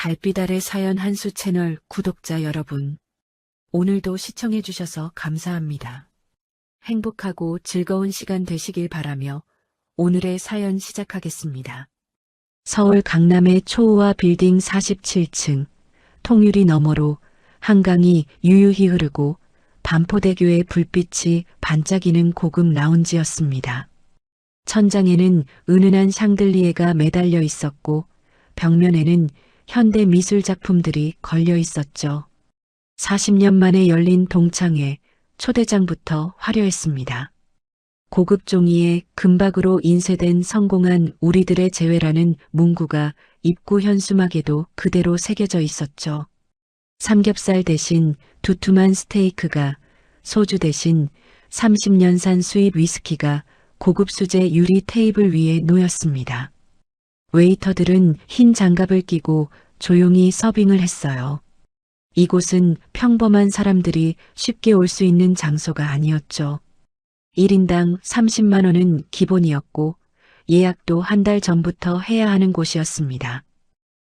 달빛 아래 사연 한수 채널 구독자 여러분, 오늘도 시청해주셔서 감사합니다. 행복하고 즐거운 시간 되시길 바라며 오늘의 사연 시작하겠습니다. 서울 강남의 초호화 빌딩 47층, 통유리 너머로 한강이 유유히 흐르고 반포대교의 불빛이 반짝이는 고급 라운지였습니다. 천장에는 은은한 샹들리에가 매달려 있었고 벽면에는 현대 미술 작품들이 걸려 있었죠. 40년 만에 열린 동창회, 초대장부터 화려했습니다. 고급 종이에 금박으로 인쇄된 성공한 우리들의 재회라는 문구가 입구 현수막에도 그대로 새겨져 있었죠. 삼겹살 대신 두툼한 스테이크가, 소주 대신 30년산 수입 위스키가 고급 수제 유리 테이블 위에 놓였습니다. 웨이터들은 흰 장갑을 끼고 조용히 서빙을 했어요. 이곳은 평범한 사람들이 쉽게 올 수 있는 장소가 아니었죠. 1인당 30만 원은 기본이었고 예약도 한 달 전부터 해야 하는 곳이었습니다.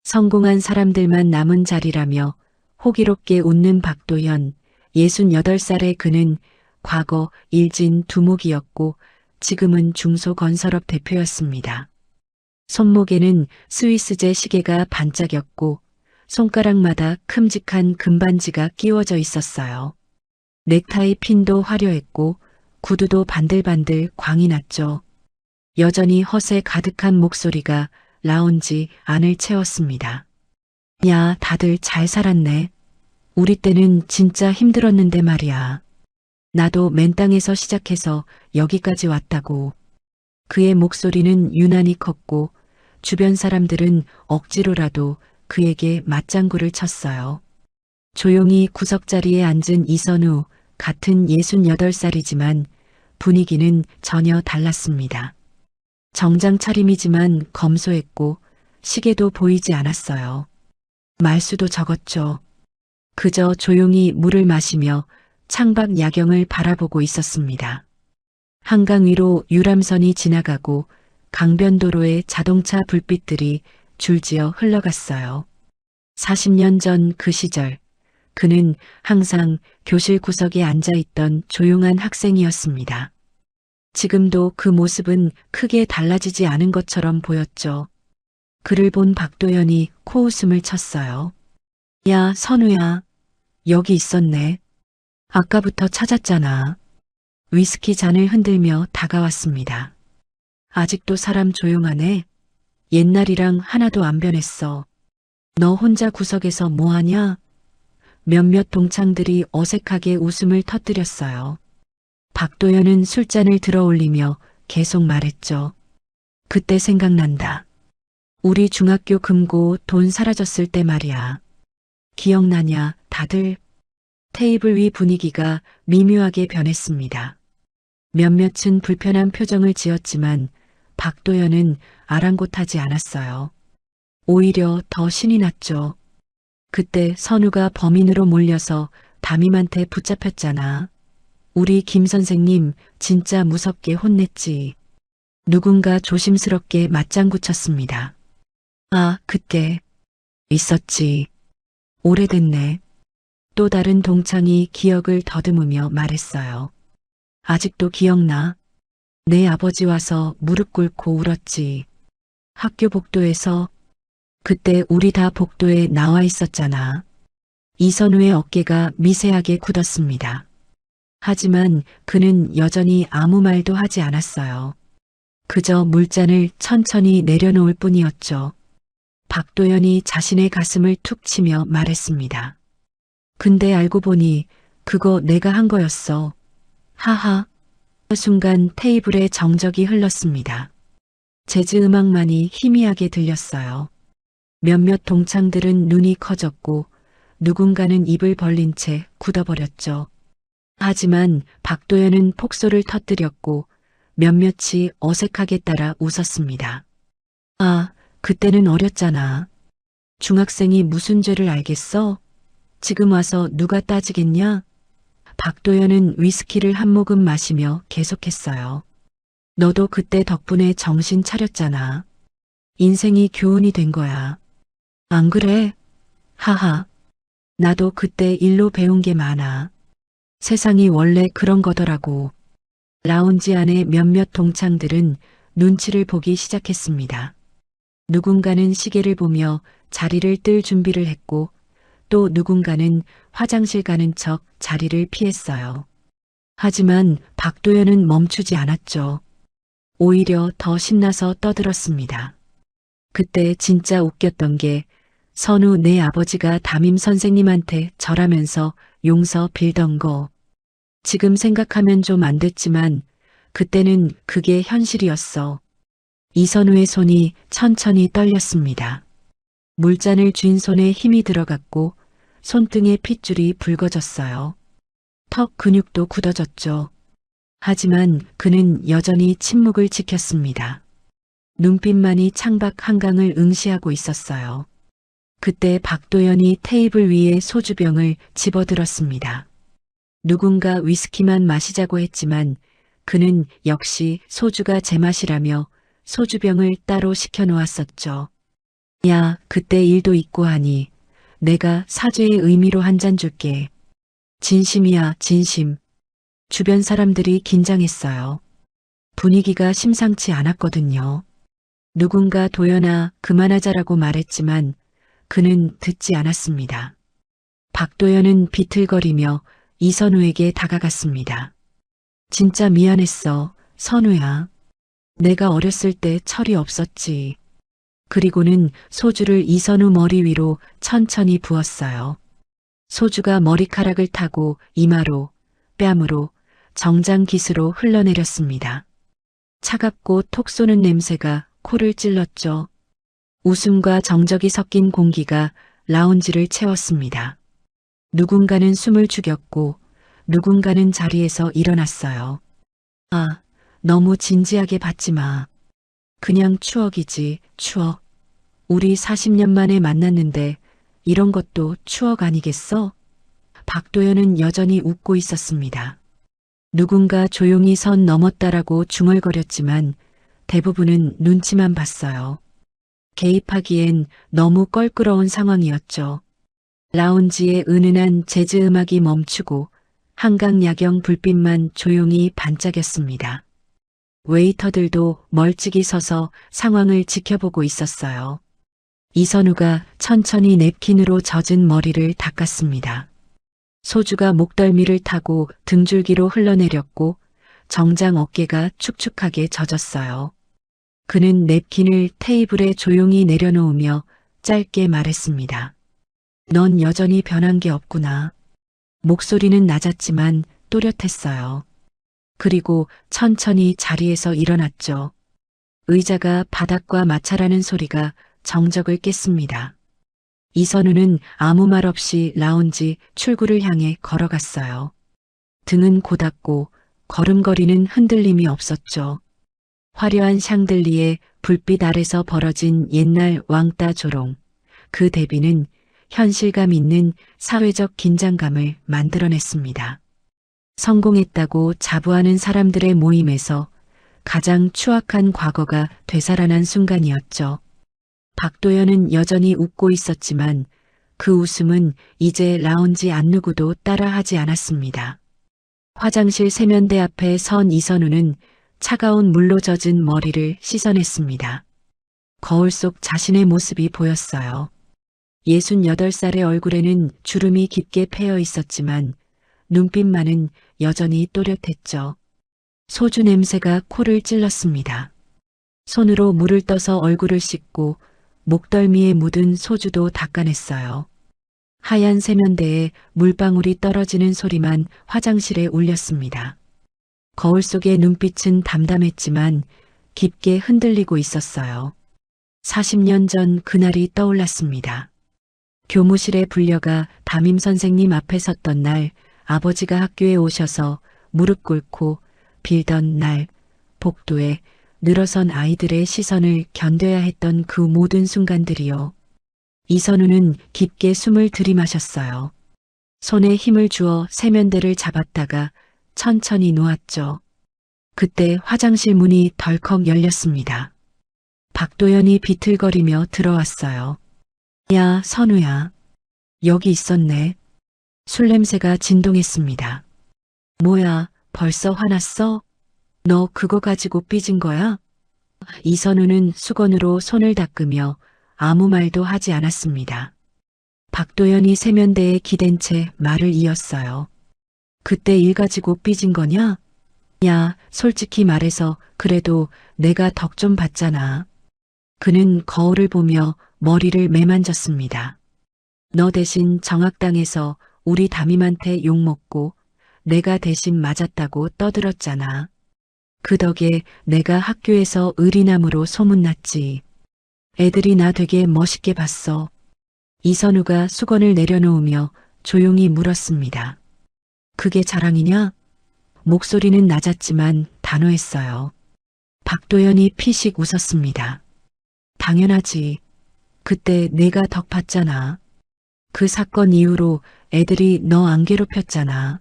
성공한 사람들만 남은 자리라며 호기롭게 웃는 박도현, 68살의 그는 과거 일진 두목이었고 지금은 중소건설업 대표였습니다. 손목에는 스위스제 시계가 반짝였고 손가락마다 큼직한 금반지가 끼워져 있었어요. 넥타이 핀도 화려했고 구두도 반들반들 광이 났죠. 여전히 허세 가득한 목소리가 라운지 안을 채웠습니다. 야, 다들 잘 살았네. 우리 때는 진짜 힘들었는데 말이야. 나도 맨 땅에서 시작해서 여기까지 왔다고. 그의 목소리는 유난히 컸고 주변 사람들은 억지로라도 그에게 맞장구를 쳤어요. 조용히 구석자리에 앉은 이선우, 같은 68살이지만 분위기는 전혀 달랐습니다. 정장 차림이지만 검소했고 시계도 보이지 않았어요. 말수도 적었죠. 그저 조용히 물을 마시며 창밖 야경을 바라보고 있었습니다. 한강 위로 유람선이 지나가고 강변도로의 자동차 불빛들이 줄지어 흘러갔어요. 40년 전 그 시절, 그는 항상 교실 구석에 앉아있던 조용한 학생이었습니다. 지금도 그 모습은 크게 달라지지 않은 것처럼 보였죠. 그를 본 박도연이 코웃음을 쳤어요. 야, 선우야, 여기 있었네. 아까부터 찾았잖아. 위스키 잔을 흔들며 다가왔습니다. 아직도 사람 조용하네. 옛날이랑 하나도 안 변했어. 너 혼자 구석에서 뭐하냐? 몇몇 동창들이 어색하게 웃음을 터뜨렸어요. 박도연은 술잔을 들어 올리며 계속 말했죠. 그때 생각난다. 우리 중학교 금고 돈 사라졌을 때 말이야. 기억나냐, 다들? 테이블 위 분위기가 미묘하게 변했습니다. 몇몇은 불편한 표정을 지었지만 박도연은 아랑곳하지 않았어요. 오히려 더 신이 났죠. 그때 선우가 범인으로 몰려서 담임한테 붙잡혔잖아. 우리 김 선생님 진짜 무섭게 혼냈지. 누군가 조심스럽게 맞장구 쳤습니다. 아, 그때 있었지. 오래됐네. 또 다른 동창이 기억을 더듬으며 말했어요. 아직도 기억나. 내 아버지 와서 무릎 꿇고 울었지. 학교 복도에서. 그때 우리 다 복도에 나와 있었잖아. 이선우의 어깨가 미세하게 굳었습니다. 하지만 그는 여전히 아무 말도 하지 않았어요. 그저 물잔을 천천히 내려놓을 뿐이었죠. 박도연이 자신의 가슴을 툭 치며 말했습니다. 근데 알고 보니 그거 내가 한 거였어. 하하. 순간 테이블에 정적이 흘렀습니다. 재즈 음악만이 희미하게 들렸어요. 몇몇 동창들은 눈이 커졌고 누군가는 입을 벌린 채 굳어버렸죠. 하지만 박도연은 폭소를 터뜨렸고 몇몇이 어색하게 따라 웃었습니다. 아, 그때는 어렸잖아. 중학생이 무슨 죄를 알겠어? 지금 와서 누가 따지겠냐? 박도연은 위스키를 한 모금 마시며 계속했어요. 너도 그때 덕분에 정신 차렸잖아. 인생이 교훈이 된 거야. 안 그래? 하하. 나도 그때 일로 배운 게 많아. 세상이 원래 그런 거더라고. 라운지 안의 몇몇 동창들은 눈치를 보기 시작했습니다. 누군가는 시계를 보며 자리를 뜰 준비를 했고 또 누군가는 화장실 가는 척 자리를 피했어요. 하지만 박도연은 멈추지 않았죠. 오히려 더 신나서 떠들었습니다. 그때 진짜 웃겼던 게 선우 내 아버지가 담임 선생님한테 절하면서 용서 빌던 거. 지금 생각하면 좀 안 됐지만 그때는 그게 현실이었어. 이선우의 손이 천천히 떨렸습니다. 물잔을 쥔 손에 힘이 들어갔고 손등의 핏줄이 붉어졌어요. 턱 근육도 굳어졌죠. 하지만 그는 여전히 침묵을 지켰습니다. 눈빛만이 창밖 한강을 응시하고 있었어요. 그때 박도연이 테이블 위에 소주병을 집어들었습니다. 누군가 위스키만 마시자고 했지만 그는 역시 소주가 제맛이라며 소주병을 따로 시켜놓았었죠. 야, 그때 일도 있고 하니 내가 사죄의 의미로 한 잔 줄게. 진심이야, 진심. 주변 사람들이 긴장했어요. 분위기가 심상치 않았거든요. 누군가 도연아, 그만하자라고 말했지만 그는 듣지 않았습니다. 박도연은 비틀거리며 이선우에게 다가갔습니다. 진짜 미안했어, 선우야. 내가 어렸을 때 철이 없었지. 그리고는 소주를 이선우 머리 위로 천천히 부었어요. 소주가 머리카락을 타고 이마로, 뺨으로, 정장 깃으로 흘러내렸습니다. 차갑고 톡 쏘는 냄새가 코를 찔렀죠. 웃음과 정적이 섞인 공기가 라운지를 채웠습니다. 누군가는 숨을 죽였고 누군가는 자리에서 일어났어요. 아, 너무 진지하게 받지 마. 그냥 추억이지, 추억. 우리 40년 만에 만났는데 이런 것도 추억 아니겠어? 박도연은 여전히 웃고 있었습니다. 누군가 조용히 선 넘었다라고 중얼거렸지만 대부분은 눈치만 봤어요. 개입하기엔 너무 껄끄러운 상황이었죠. 라운지의 은은한 재즈 음악이 멈추고 한강 야경 불빛만 조용히 반짝였습니다. 웨이터들도 멀찍이 서서 상황을 지켜보고 있었어요. 이선우가 천천히 냅킨으로 젖은 머리를 닦았습니다. 소주가 목덜미를 타고 등줄기로 흘러내렸고 정장 어깨가 축축하게 젖었어요. 그는 냅킨을 테이블에 조용히 내려놓으며 짧게 말했습니다. 넌 여전히 변한 게 없구나. 목소리는 낮았지만 또렷했어요. 그리고 천천히 자리에서 일어났죠. 의자가 바닥과 마찰하는 소리가 정적을 깼습니다. 이선우는 아무 말 없이 라운지 출구를 향해 걸어갔어요. 등은 고닫고 걸음걸이는 흔들림이 없었죠. 화려한 샹들리에 불빛 아래서 벌어진 옛날 왕따 조롱. 그 대비는 현실감 있는 사회적 긴장감을 만들어냈습니다. 성공했다고 자부하는 사람들의 모임에서 가장 추악한 과거가 되살아난 순간이었죠. 박도연은 여전히 웃고 있었지만 그 웃음은 이제 라운지 안 누구도 따라하지 않았습니다. 화장실 세면대 앞에 선 이선우는 차가운 물로 젖은 머리를 씻어냈습니다. 거울 속 자신의 모습이 보였어요. 68살의 얼굴에는 주름이 깊게 패여 있었지만 눈빛만은 여전히 또렷했죠. 소주 냄새가 코를 찔렀습니다. 손으로 물을 떠서 얼굴을 씻고 목덜미에 묻은 소주도 닦아냈어요. 하얀 세면대에 물방울이 떨어지는 소리만 화장실에 울렸습니다. 거울 속의 눈빛은 담담했지만 깊게 흔들리고 있었어요. 40년 전 그날이 떠올랐습니다. 교무실에 불려가 담임 선생님 앞에 섰던 날, 아버지가 학교에 오셔서 무릎 꿇고 빌던 날, 복도에 늘어선 아이들의 시선을 견뎌야 했던 그 모든 순간들이요. 이선우는 깊게 숨을 들이마셨어요. 손에 힘을 주어 세면대를 잡았다가 천천히 놓았죠. 그때 화장실 문이 덜컥 열렸습니다. 박도연이 비틀거리며 들어왔어요. 야, 선우야. 여기 있었네. 술 냄새가 진동했습니다. 뭐야, 벌써 화났어? 너 그거 가지고 삐진 거야? 이선우는 수건으로 손을 닦으며 아무 말도 하지 않았습니다. 박도연이 세면대에 기댄 채 말을 이었어요. 그때 일 가지고 삐진 거냐? 야, 솔직히 말해서 그래도 내가 덕 좀 봤잖아. 그는 거울을 보며 머리를 매만졌습니다. 너 대신 정학당에서 우리 담임한테 욕먹고 내가 대신 맞았다고 떠들었잖아. 그 덕에 내가 학교에서 의리남으로 소문났지. 애들이 나 되게 멋있게 봤어. 이선우가 수건을 내려놓으며 조용히 물었습니다. 그게 자랑이냐? 목소리는 낮았지만 단호했어요. 박도연이 피식 웃었습니다. 당연하지. 그때 내가 덕 봤잖아. 그 사건 이후로 애들이 너 안 괴롭혔잖아.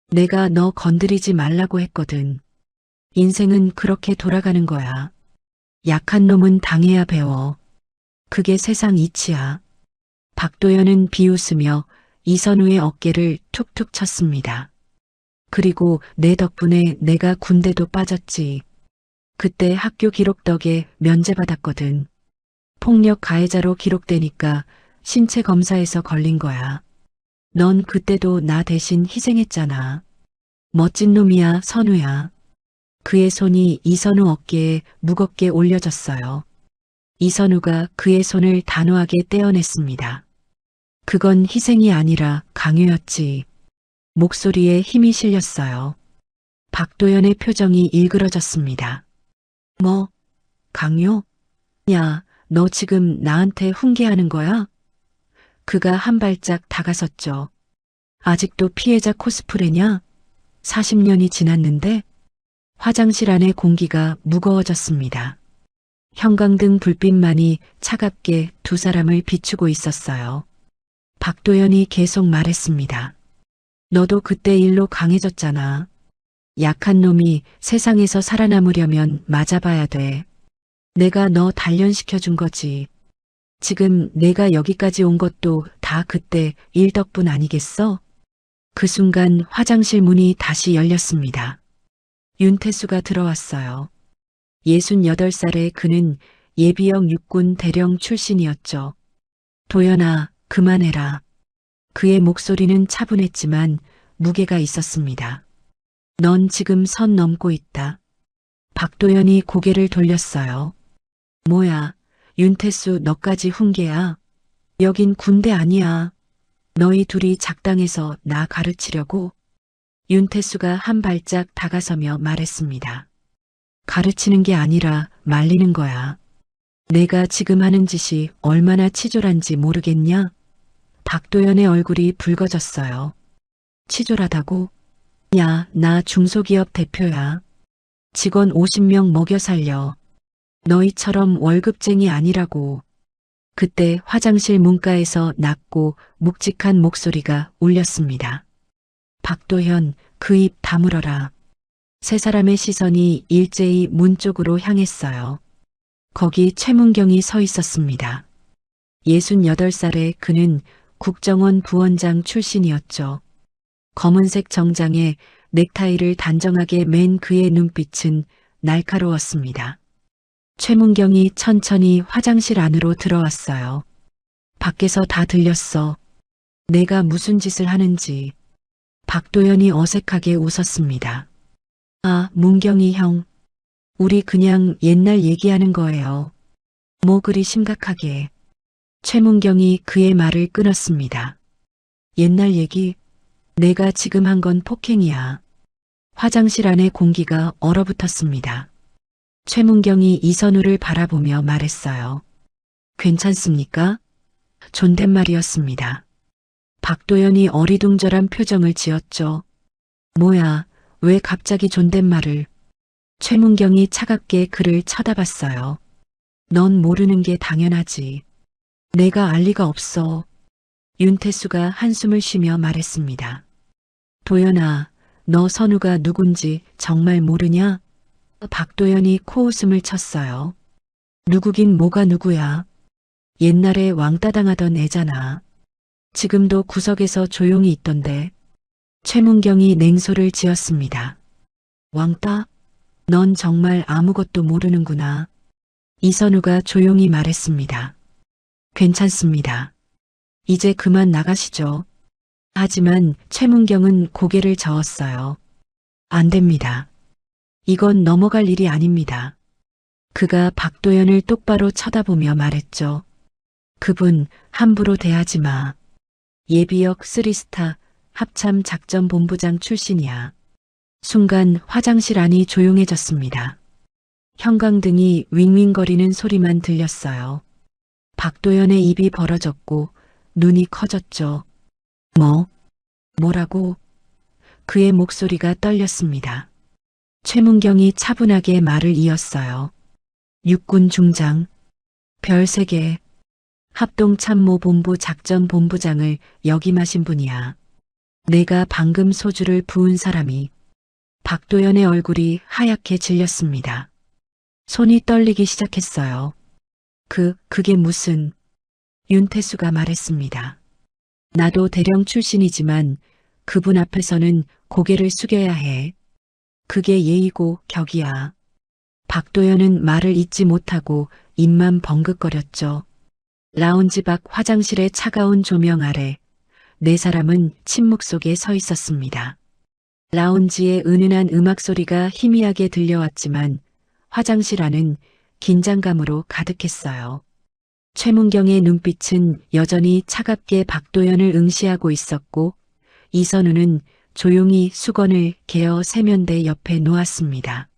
내가 너 건드리지 말라고 했거든. 인생은 그렇게 돌아가는 거야. 약한 놈은 당해야 배워. 그게 세상 이치야. 박도연은 비웃으며 이선우의 어깨를 툭툭 쳤습니다. 그리고 내 덕분에 내가 군대도 빠졌지. 그때 학교 기록 덕에 면제받았거든. 폭력 가해자로 기록되니까 신체 검사에서 걸린 거야. 넌 그때도 나 대신 희생했잖아. 멋진 놈이야, 선우야. 그의 손이 이선우 어깨에 무겁게 올려졌어요. 이선우가 그의 손을 단호하게 떼어냈습니다. 그건 희생이 아니라 강요였지. 목소리에 힘이 실렸어요. 박도연의 표정이 일그러졌습니다. 뭐, 강요? 야, 너 지금 나한테 훈계하는 거야? 그가 한 발짝 다가섰죠. 아직도 피해자 코스프레냐? 40년이 지났는데? 화장실 안의 공기가 무거워졌습니다. 형광등 불빛만이 차갑게 두 사람을 비추고 있었어요. 박도연이 계속 말했습니다. 너도 그때 일로 강해졌잖아. 약한 놈이 세상에서 살아남으려면 맞아봐야 돼. 내가 너 단련시켜준 거지. 지금 내가 여기까지 온 것도 다 그때 일 덕분 아니겠어? 그 순간 화장실 문이 다시 열렸습니다. 윤태수가 들어왔어요. 68살의 그는 예비역 육군 대령 출신이었죠. 도연아, 그만해라. 그의 목소리는 차분했지만 무게가 있었습니다. 넌 지금 선 넘고 있다. 박도연이 고개를 돌렸어요. 뭐야, 윤태수 너까지 훈계야. 여긴 군대 아니야. 너희 둘이 작당해서 나 가르치려고? 윤태수가 한 발짝 다가서며 말했습니다. 가르치는 게 아니라 말리는 거야. 내가 지금 하는 짓이 얼마나 치졸한지 모르겠냐? 박도연의 얼굴이 붉어졌어요. 치졸하다고? 야, 나 중소기업 대표야. 직원 50명 먹여 살려. 너희처럼 월급쟁이 아니라고. 그때 화장실 문가에서 낮고 묵직한 목소리가 울렸습니다. 박도현, 그 입 다물어라. 세 사람의 시선이 일제히 문 쪽으로 향했어요. 거기 최문경이 서 있었습니다. 68살의 그는 국정원 부원장 출신이었죠. 검은색 정장에 넥타이를 단정하게 맨 그의 눈빛은 날카로웠습니다. 최문경이 천천히 화장실 안으로 들어왔어요. 밖에서 다 들렸어. 내가 무슨 짓을 하는지. 박도연이 어색하게 웃었습니다. 아, 문경이 형. 우리 그냥 옛날 얘기하는 거예요. 뭐 그리 심각하게. 최문경이 그의 말을 끊었습니다. 옛날 얘기? 내가 지금 한 건 폭행이야. 화장실 안의 공기가 얼어붙었습니다. 최문경이 이선우를 바라보며 말했어요. 괜찮습니까? 존댓말이었습니다. 박도연이 어리둥절한 표정을 지었죠. 뭐야, 왜 갑자기 존댓말을. 최문경이 차갑게 그를 쳐다봤어요. 넌 모르는 게 당연하지. 내가 알 리가 없어. 윤태수가 한숨을 쉬며 말했습니다. 도연아, 너 선우가 누군지 정말 모르냐? 박도연이 코웃음을 쳤어요. 누구긴 뭐가 누구야. 옛날에 왕따 당하던 애잖아. 지금도 구석에서 조용히 있던데. 최문경이 냉소를 지었습니다. 왕따? 넌 정말 아무것도 모르는구나. 이선우가 조용히 말했습니다. 괜찮습니다. 이제 그만 나가시죠. 하지만 최문경은 고개를 저었어요. 안 됩니다. 이건 넘어갈 일이 아닙니다. 그가 박도연을 똑바로 쳐다보며 말했죠. 그분 함부로 대하지 마. 예비역 3스타 합참 작전본부장 출신이야. 순간 화장실 안이 조용해졌습니다. 형광등이 윙윙거리는 소리만 들렸어요. 박도연의 입이 벌어졌고 눈이 커졌죠. 뭐라고? 그의 목소리가 떨렸습니다. 최문경이 차분하게 말을 이었어요. 육군 중장, 별 3개, 합동참모본부 작전본부장을 역임하신 분이야. 내가 방금 소주를 부은 사람이. 박도연의 얼굴이 하얗게 질렸습니다. 손이 떨리기 시작했어요. 그게 무슨... 윤태수가 말했습니다. 나도 대령 출신이지만 그분 앞에서는 고개를 숙여야 해. 그게 예의고 격이야. 박도연은 말을 잇지 못하고 입만 벙긋거렸죠. 라운지 밖 화장실의 차가운 조명 아래 4사람은 침묵 속에 서 있었습니다. 라운지의 은은한 음악 소리가 희미하게 들려왔지만 화장실 안은 긴장감으로 가득했어요. 최문경의 눈빛은 여전히 차갑게 박도연을 응시하고 있었고 이선우는 조용히 수건을 개어 세면대 옆에 놓았습니다.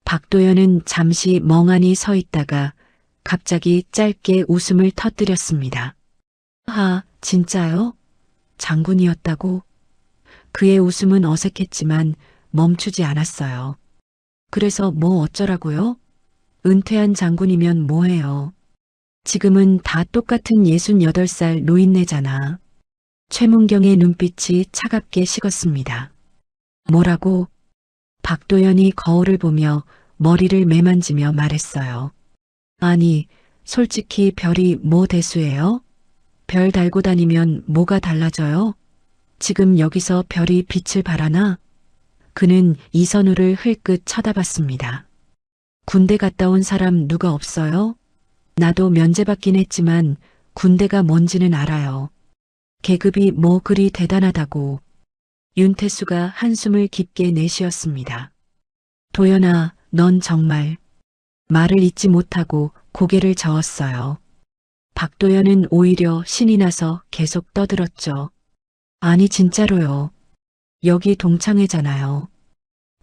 박도연은 잠시 멍하니 서 있다가 갑자기 짧게 웃음을 터뜨렸습니다. 진짜요? 장군이었다고? 그의 웃음은 어색했지만 멈추지 않았어요. 그래서 뭐 어쩌라고요? 은퇴한 장군이면 뭐해요? 지금은 다 똑같은 68살 노인네잖아. 최문경의 눈빛이 차갑게 식었습니다. 뭐라고? 박도연이 거울을 보며 머리를 매만지며 말했어요. 아니, 솔직히 별이 뭐 대수예요? 별 달고 다니면 뭐가 달라져요? 지금 여기서 별이 빛을 발하나? 그는 이선우를 흘끗 쳐다봤습니다. 군대 갔다 온 사람 누가 없어요? 나도 면제받긴 했지만 군대가 뭔지는 알아요. 계급이 뭐 그리 대단하다고. 윤태수가 한숨을 깊게 내쉬었습니다. 도연아, 넌 정말... 말을 잇지 못하고 고개를 저었어요. 박도연은 오히려 신이 나서 계속 떠들었죠. 아니 진짜로요. 여기 동창회잖아요.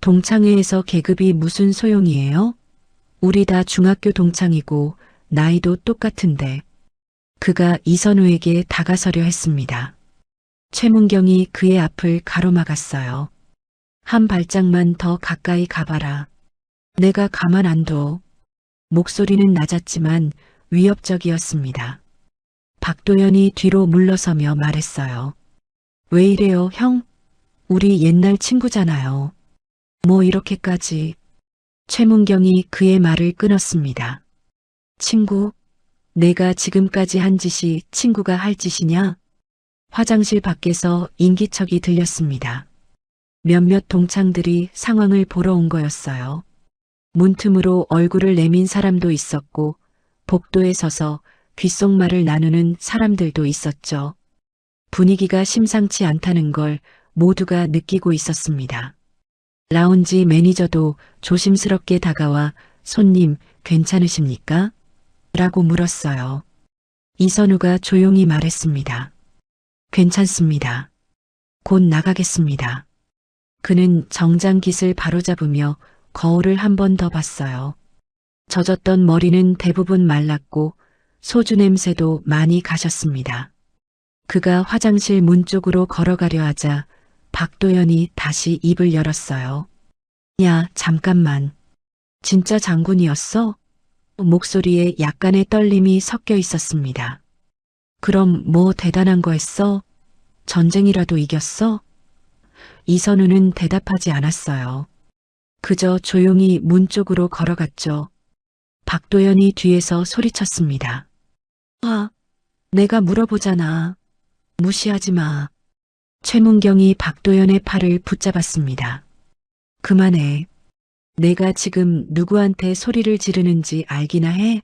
동창회에서 계급이 무슨 소용이에요? 우리 다 중학교 동창이고 나이도 똑같은데. 그가 이선우에게 다가서려 했습니다. 최문경이 그의 앞을 가로막았어요. 한 발짝만 더 가까이 가봐라. 내가 가만 안 둬. 목소리는 낮았지만 위협적이었습니다. 박도연이 뒤로 물러서며 말했어요. 왜 이래요, 형? 우리 옛날 친구잖아요. 뭐 이렇게까지. 최문경이 그의 말을 끊었습니다. 친구? 내가 지금까지 한 짓이 친구가 할 짓이냐? 화장실 밖에서 인기척이 들렸습니다. 몇몇 동창들이 상황을 보러 온 거였어요. 문틈으로 얼굴을 내민 사람도 있었고 복도에 서서 귓속말을 나누는 사람들도 있었죠. 분위기가 심상치 않다는 걸 모두가 느끼고 있었습니다. 라운지 매니저도 조심스럽게 다가와 손님 괜찮으십니까? 라고 물었어요. 이선우가 조용히 말했습니다. 괜찮습니다. 곧 나가겠습니다. 그는 정장깃을 바로잡으며 거울을 한 번 더 봤어요. 젖었던 머리는 대부분 말랐고 소주 냄새도 많이 가셨습니다. 그가 화장실 문 쪽으로 걸어가려 하자 박도연이 다시 입을 열었어요. 야, 잠깐만. 진짜 장군이었어? 목소리에 약간의 떨림이 섞여 있었습니다. 그럼 뭐 대단한 거 했어? 전쟁이라도 이겼어? 이선우는 대답하지 않았어요. 그저 조용히 문 쪽으로 걸어갔죠. 박도연이 뒤에서 소리쳤습니다. 내가 물어보잖아. 무시하지 마. 최문경이 박도연의 팔을 붙잡았습니다. 그만해. 내가 지금 누구한테 소리를 지르는지 알기나 해?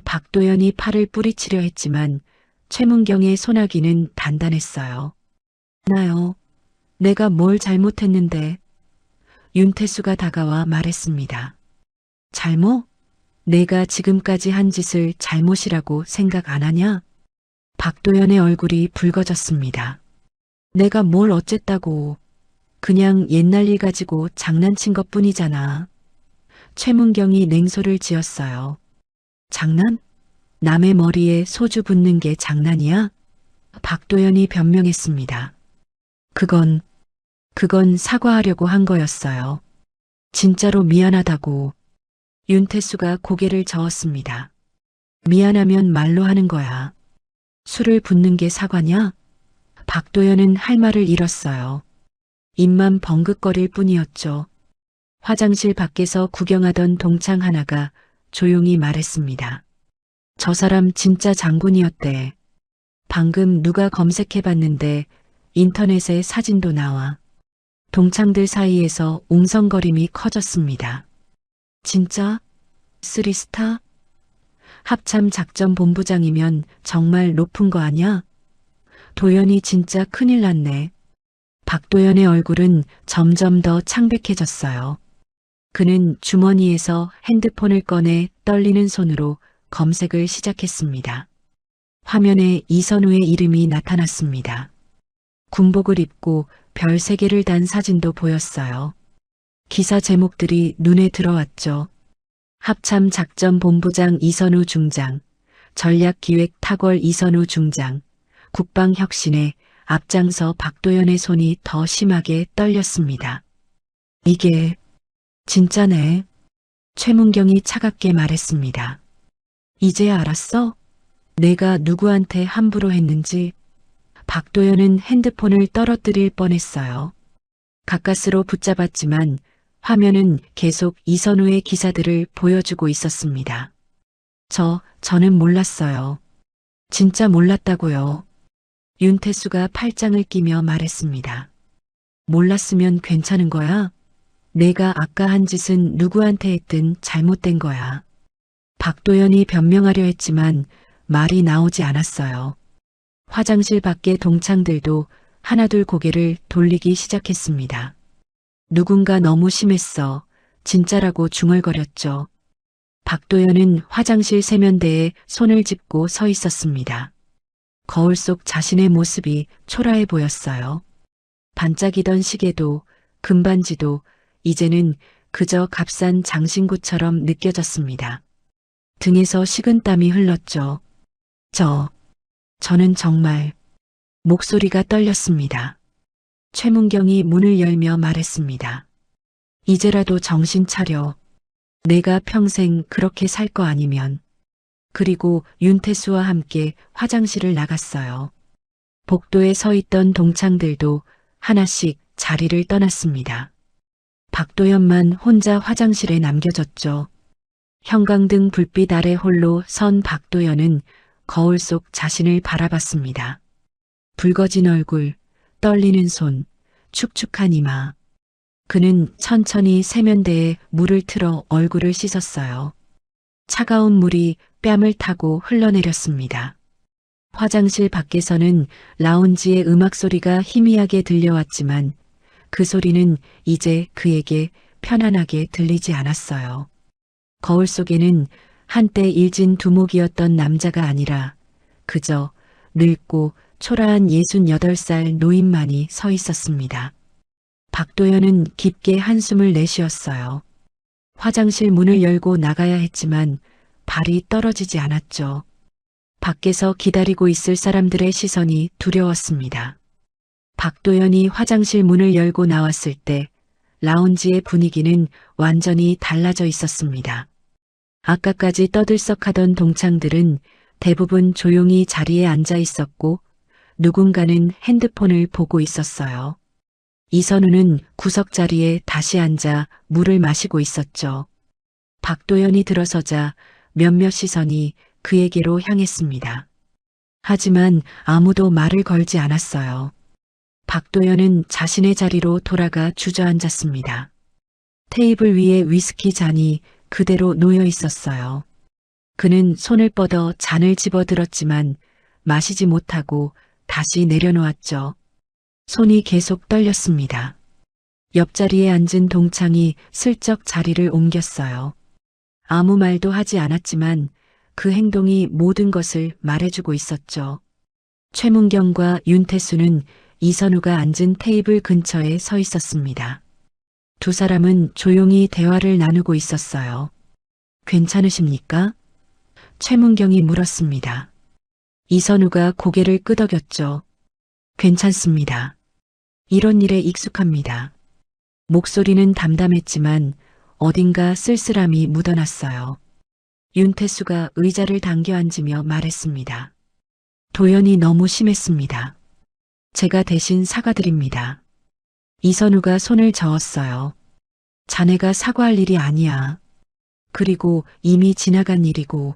박도연이 팔을 뿌리치려 했지만 최문경의 손아귀는 단단했어요. 나요. 내가 뭘 잘못했는데. 윤태수가 다가와 말했습니다. 잘못? 내가 지금까지 한 짓을 잘못이라고 생각 안 하냐? 박도연의 얼굴이 붉어졌습니다. 내가 뭘 어쨌다고. 그냥 옛날 일 가지고 장난친 것뿐이잖아. 최문경이 냉소를 지었어요. 장난? 남의 머리에 소주 붓는 게 장난이야? 박도연이 변명했습니다. 그건 사과하려고 한 거였어요. 진짜로 미안하다고. 윤태수가 고개를 저었습니다. 미안하면 말로 하는 거야. 술을 붓는 게 사과냐? 박도연은 할 말을 잃었어요. 입만 벙긋거릴 뿐이었죠. 화장실 밖에서 구경하던 동창 하나가 조용히 말했습니다. 저 사람 진짜 장군이었대. 방금 누가 검색해봤는데 인터넷에 사진도 나와. 동창들 사이에서 웅성거림이 커졌습니다. 진짜? 3스타? 합참 작전 본부장이면 정말 높은 거 아냐? 도연이 진짜 큰일 났네. 박도연의 얼굴은 점점 더 창백해졌어요. 그는 주머니에서 핸드폰을 꺼내 떨리는 손으로 검색을 시작했습니다. 화면에 이선우의 이름이 나타났습니다. 군복을 입고 별 3개를 단 사진도 보였어요. 기사 제목들이 눈에 들어왔죠. 합참 작전 본부장 이선우 중장, 전략기획 탁월 이선우 중장, 국방혁신에 앞장서 박도연의 손이 더 심하게 떨렸습니다. 이게 진짜네. 최문경이 차갑게 말했습니다. 이제야 알았어? 내가 누구한테 함부로 했는지. 박도연은 핸드폰을 떨어뜨릴 뻔했어요. 가까스로 붙잡았지만 화면은 계속 이선우의 기사들을 보여주고 있었습니다. 저는 몰랐어요. 진짜 몰랐다고요. 윤태수가 팔짱을 끼며 말했습니다. 몰랐으면 괜찮은 거야? 내가 아까 한 짓은 누구한테 했든 잘못된 거야. 박도연이 변명하려 했지만 말이 나오지 않았어요. 화장실 밖의 동창들도 하나둘 고개를 돌리기 시작했습니다. 누군가 너무 심했어. 진짜라고 중얼거렸죠. 박도연은 화장실 세면대에 손을 짚고 서 있었습니다. 거울 속 자신의 모습이 초라해 보였어요. 반짝이던 시계도 금반지도 이제는 그저 값싼 장신구처럼 느껴졌습니다. 등에서 식은땀이 흘렀죠. 저는 정말. 목소리가 떨렸습니다. 최문경이 문을 열며 말했습니다. 이제라도 정신 차려. 내가 평생 그렇게 살 거 아니면. 그리고 윤태수와 함께 화장실을 나갔어요. 복도에 서 있던 동창들도 하나씩 자리를 떠났습니다. 박도연만 혼자 화장실에 남겨졌죠. 형광등 불빛 아래 홀로 선 박도연은 거울 속 자신을 바라봤습니다. 붉어진 얼굴, 떨리는 손, 축축한 이마. 그는 천천히 세면대에 물을 틀어 얼굴을 씻었어요. 차가운 물이 뺨을 타고 흘러내렸습니다. 화장실 밖에서는 라운지의 음악 소리가 희미하게 들려왔지만 그 소리는 이제 그에게 편안하게 들리지 않았어요. 거울 속에는 한때 일진 두목이었던 남자가 아니라 그저 늙고 초라한 68살 노인만이 서 있었습니다. 박도연은 깊게 한숨을 내쉬었어요. 화장실 문을 열고 나가야 했지만 발이 떨어지지 않았죠. 밖에서 기다리고 있을 사람들의 시선이 두려웠습니다. 박도연이 화장실 문을 열고 나왔을 때 라운지의 분위기는 완전히 달라져 있었습니다. 아까까지 떠들썩하던 동창들은 대부분 조용히 자리에 앉아 있었고 누군가는 핸드폰을 보고 있었어요. 이선우는 구석자리에 다시 앉아 물을 마시고 있었죠. 박도연이 들어서자 몇몇 시선이 그에게로 향했습니다. 하지만 아무도 말을 걸지 않았어요. 박도연은 자신의 자리로 돌아가 주저앉았습니다. 테이블 위에 위스키 잔이 그대로 놓여 있었어요. 그는 손을 뻗어 잔을 집어들었지만 마시지 못하고 다시 내려놓았죠. 손이 계속 떨렸습니다. 옆자리에 앉은 동창이 슬쩍 자리를 옮겼어요. 아무 말도 하지 않았지만 그 행동이 모든 것을 말해주고 있었죠. 최문경과 윤태수는 이선우가 앉은 테이블 근처에 서 있었습니다. 두 사람은 조용히 대화를 나누고 있었어요. 괜찮으십니까? 최문경이 물었습니다. 이선우가 고개를 끄덕였죠. 괜찮습니다. 이런 일에 익숙합니다. 목소리는 담담했지만 어딘가 쓸쓸함이 묻어났어요. 윤태수가 의자를 당겨 앉으며 말했습니다. 도연이 너무 심했습니다. 제가 대신 사과드립니다. 이선우가 손을 저었어요. 자네가 사과할 일이 아니야. 그리고 이미 지나간 일이고.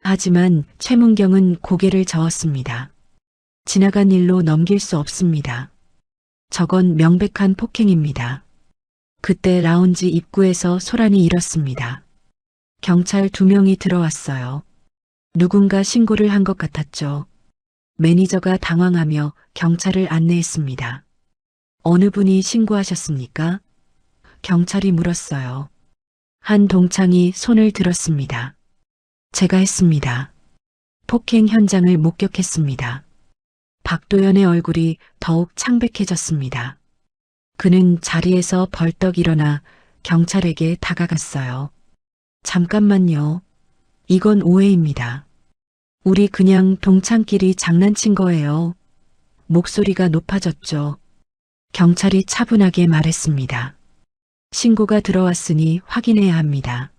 하지만 최문경은 고개를 저었습니다. 지나간 일로 넘길 수 없습니다. 저건 명백한 폭행입니다. 그때 라운지 입구에서 소란이 일었습니다. 경찰 2명이 들어왔어요. 누군가 신고를 한 것 같았죠. 매니저가 당황하며 경찰을 안내했습니다. 어느 분이 신고하셨습니까? 경찰이 물었어요. 한 동창이 손을 들었습니다. 제가 했습니다. 폭행 현장을 목격했습니다. 박도연의 얼굴이 더욱 창백해졌습니다. 그는 자리에서 벌떡 일어나 경찰에게 다가갔어요. 잠깐만요. 이건 오해입니다. 우리 그냥 동창끼리 장난친 거예요. 목소리가 높아졌죠. 경찰이 차분하게 말했습니다. 신고가 들어왔으니 확인해야 합니다.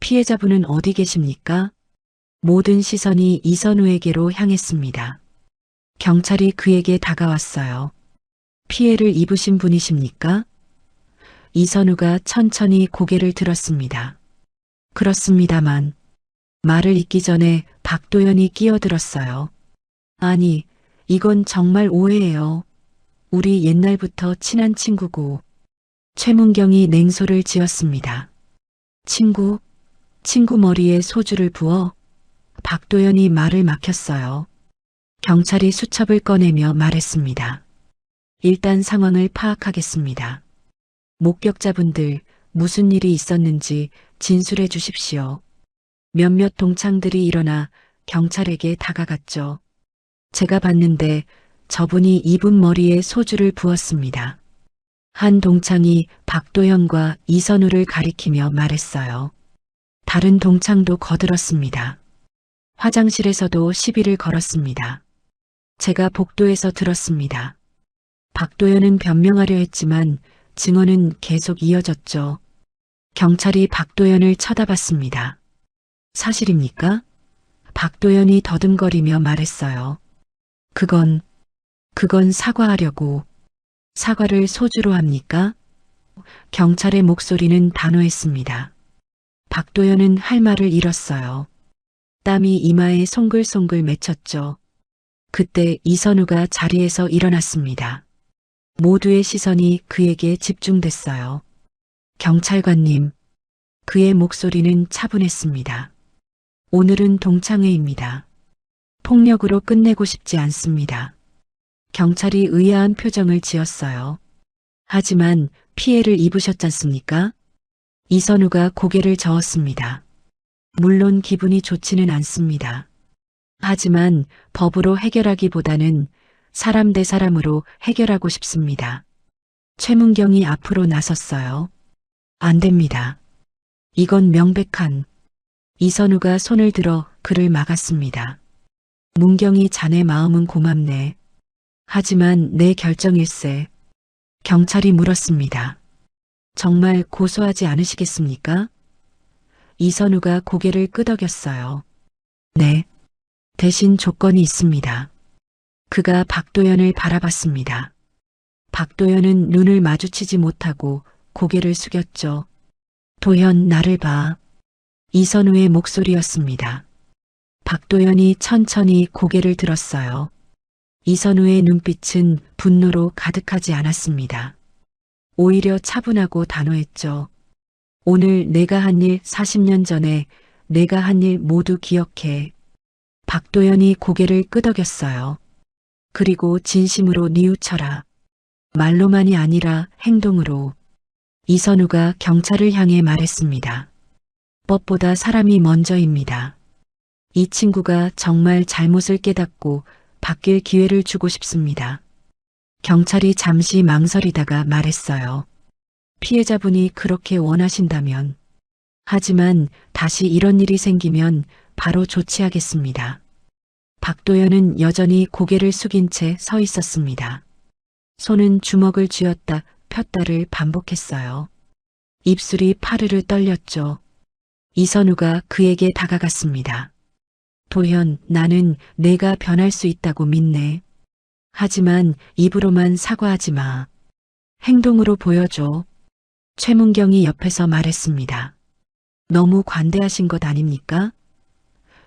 피해자분은 어디 계십니까? 모든 시선이 이선우에게로 향했습니다. 경찰이 그에게 다가왔어요. 피해를 입으신 분이십니까? 이선우가 천천히 고개를 들었습니다. 그렇습니다만 말을 잇기 전에 박도연이 끼어들었어요. 아니, 이건 정말 오해예요. 우리 옛날부터 친한 친구고. 최문경이 냉소를 지었습니다. 친구 머리에 소주를 부어 박도연이 말을 막혔어요. 경찰이 수첩을 꺼내며 말했습니다. 일단 상황을 파악하겠습니다. 목격자분들 무슨 일이 있었는지 진술해 주십시오. 몇몇 동창들이 일어나 경찰에게 다가갔죠. 제가 봤는데 저분이 이분 머리에 소주를 부었습니다. 한 동창이 박도연과 이선우를 가리키며 말했어요. 다른 동창도 거들었습니다. 화장실에서도 시비를 걸었습니다. 제가 복도에서 들었습니다. 박도연은 변명하려 했지만 증언은 계속 이어졌죠. 경찰이 박도연을 쳐다봤습니다. 사실입니까? 박도연이 더듬거리며 말했어요. 그건 사과하려고. 사과를 소주로 합니까? 경찰의 목소리는 단호했습니다. 박도연은 할 말을 잃었어요. 땀이 이마에 송글송글 맺혔죠. 그때 이선우가 자리에서 일어났습니다. 모두의 시선이 그에게 집중됐어요. 경찰관님, 그의 목소리는 차분했습니다. 오늘은 동창회입니다. 폭력으로 끝내고 싶지 않습니다. 경찰이 의아한 표정을 지었어요. 하지만 피해를 입으셨잖습니까? 이선우가 고개를 저었습니다. 물론 기분이 좋지는 않습니다. 하지만 법으로 해결하기보다는 사람 대 사람으로 해결하고 싶습니다. 최문경이 앞으로 나섰어요. 안 됩니다. 이건 명백한. 이선우가 손을 들어 그를 막았습니다. 문경이 자네 마음은 고맙네. 하지만 내 결정일세. 경찰이 물었습니다. 정말 고소하지 않으시겠습니까? 이선우가 고개를 끄덕였어요. 네. 대신 조건이 있습니다. 그가 박도연을 바라봤습니다. 박도연은 눈을 마주치지 못하고 고개를 숙였죠. 도연, 나를 봐. 이선우의 목소리였습니다. 박도연이 천천히 고개를 들었어요. 이선우의 눈빛은 분노로 가득하지 않았습니다. 오히려 차분하고 단호했죠. 오늘 내가 한 일 40년 전에 내가 한 일 모두 기억해. 박도연이 고개를 끄덕였어요. 그리고 진심으로 뉘우쳐라. 말로만이 아니라 행동으로. 이선우가 경찰을 향해 말했습니다. 법보다 사람이 먼저입니다. 이 친구가 정말 잘못을 깨닫고 바뀔 기회를 주고 싶습니다. 경찰이 잠시 망설이다가 말했어요. 피해자분이 그렇게 원하신다면. 하지만 다시 이런 일이 생기면 바로 조치하겠습니다. 박도연은 여전히 고개를 숙인 채 서 있었습니다. 손은 주먹을 쥐었다 폈다를 반복했어요. 입술이 파르르 떨렸죠. 이선우가 그에게 다가갔습니다. 도현, 나는 내가 변할 수 있다고 믿네. 하지만 입으로만 사과하지 마. 행동으로 보여줘. 최문경이 옆에서 말했습니다. 너무 관대하신 것 아닙니까?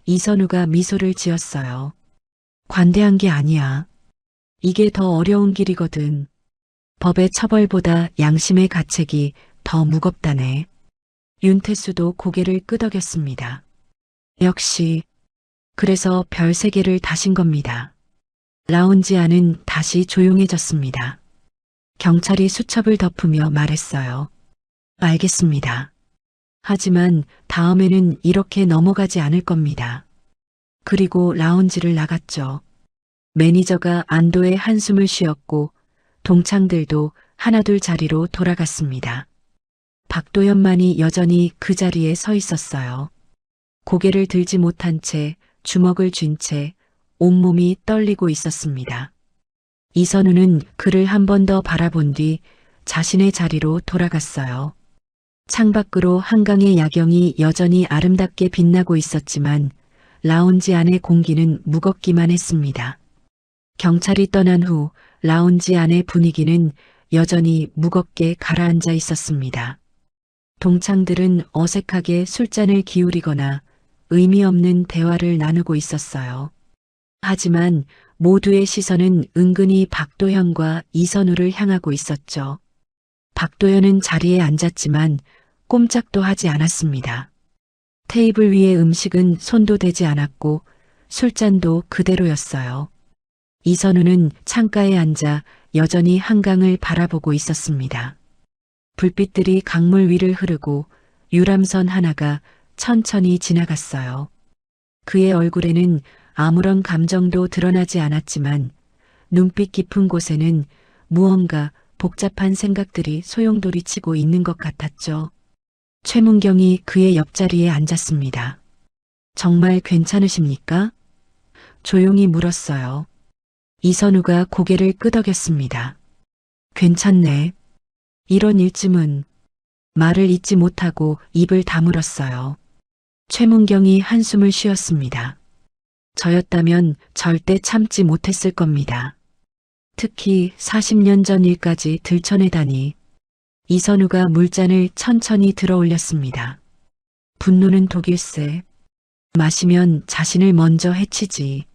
이선우가 미소를 지었어요. 관대한 게 아니야. 이게 더 어려운 길이거든. 법의 처벌보다 양심의 가책이 더 무겁다네. 윤태수도 고개를 끄덕였습니다. 역시 그래서 별 3개를 다신 겁니다. 라운지 안은 다시 조용해졌습니다. 경찰이 수첩을 덮으며 말했어요. 알겠습니다. 하지만 다음에는 이렇게 넘어가지 않을 겁니다. 그리고 라운지를 나갔죠. 매니저가 안도의 한숨을 쉬었고 동창들도 하나둘 자리로 돌아갔습니다. 박도연만이 여전히 그 자리에 서 있었어요. 고개를 들지 못한 채 주먹을 쥔 채 온몸이 떨리고 있었습니다. 이선우는 그를 한 번 더 바라본 뒤 자신의 자리로 돌아갔어요. 창밖으로 한강의 야경이 여전히 아름답게 빛나고 있었지만 라운지 안의 공기는 무겁기만 했습니다. 경찰이 떠난 후 라운지 안의 분위기는 여전히 무겁게 가라앉아 있었습니다. 동창들은 어색하게 술잔을 기울이거나 의미 없는 대화를 나누고 있었어요. 하지만 모두의 시선은 은근히 박도현과 이선우를 향하고 있었죠. 박도현은 자리에 앉았지만 꼼짝도 하지 않았습니다. 테이블 위의 음식은 손도 대지 않았고 술잔도 그대로였어요. 이선우는 창가에 앉아 여전히 한강을 바라보고 있었습니다. 불빛들이 강물 위를 흐르고 유람선 하나가 천천히 지나갔어요. 그의 얼굴에는 아무런 감정도 드러나지 않았지만 눈빛 깊은 곳에는 무언가 복잡한 생각들이 소용돌이치고 있는 것 같았죠. 최문경이 그의 옆자리에 앉았습니다. 정말 괜찮으십니까? 조용히 물었어요. 이선우가 고개를 끄덕였습니다. 괜찮네. 이런 일쯤은. 말을 잇지 못하고 입을 다물었어요. 최문경이 한숨을 쉬었습니다. 저였다면 절대 참지 못했을 겁니다. 특히 40년 전 일까지 들춰내다니. 이선우가 물잔을 천천히 들어 올렸습니다. 분노는 독일세. 마시면 자신을 먼저 해치지.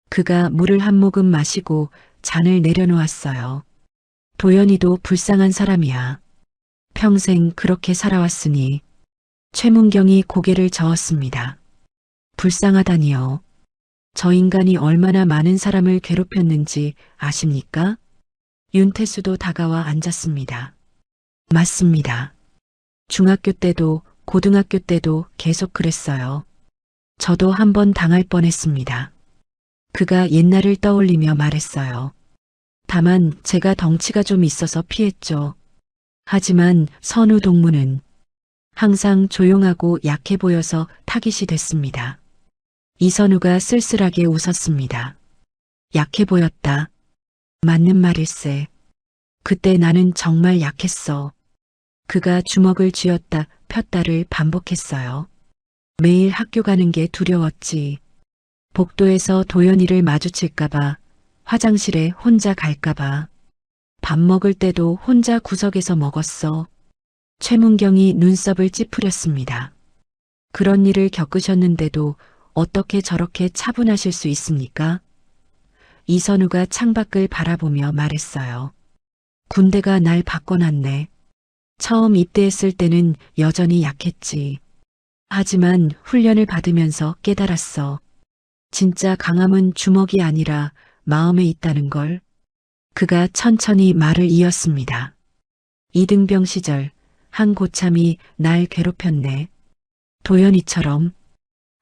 그가 물을 한 모금 마시고 잔을 내려놓았어요. 도연이도 불쌍한 사람이야. 평생 그렇게 살아왔으니. 최문경이 고개를 저었습니다. 불쌍하다니요. 저 인간이 얼마나 많은 사람을 괴롭혔는지 아십니까? 윤태수도 다가와 앉았습니다. 맞습니다. 중학교 때도 고등학교 때도 계속 그랬어요. 저도 한 번 당할 뻔했습니다. 그가 옛날을 떠올리며 말했어요. 다만 제가 덩치가 좀 있어서 피했죠. 하지만 선우 동무는 항상 조용하고 약해 보여서 타깃이 됐습니다. 이선우가 쓸쓸하게 웃었습니다. 약해 보였다. 맞는 말일세. 그때 나는 정말 약했어. 그가 주먹을 쥐었다 폈다를 반복했어요. 매일 학교 가는 게 두려웠지. 복도에서 도연이를 마주칠까봐, 화장실에 혼자 갈까봐. 밥 먹을 때도 혼자 구석에서 먹었어. 최문경이 눈썹을 찌푸렸습니다. 그런 일을 겪으셨는데도 어떻게 저렇게 차분하실 수 있습니까? 이선우가 창밖을 바라보며 말했어요. 군대가 날 바꿔놨네. 처음 입대했을 때는 여전히 약했지. 하지만 훈련을 받으면서 깨달았어. 진짜 강함은 주먹이 아니라 마음에 있다는 걸. 그가 천천히 말을 이었습니다. 이등병 시절 한 고참이 날 괴롭혔네. 도연이처럼.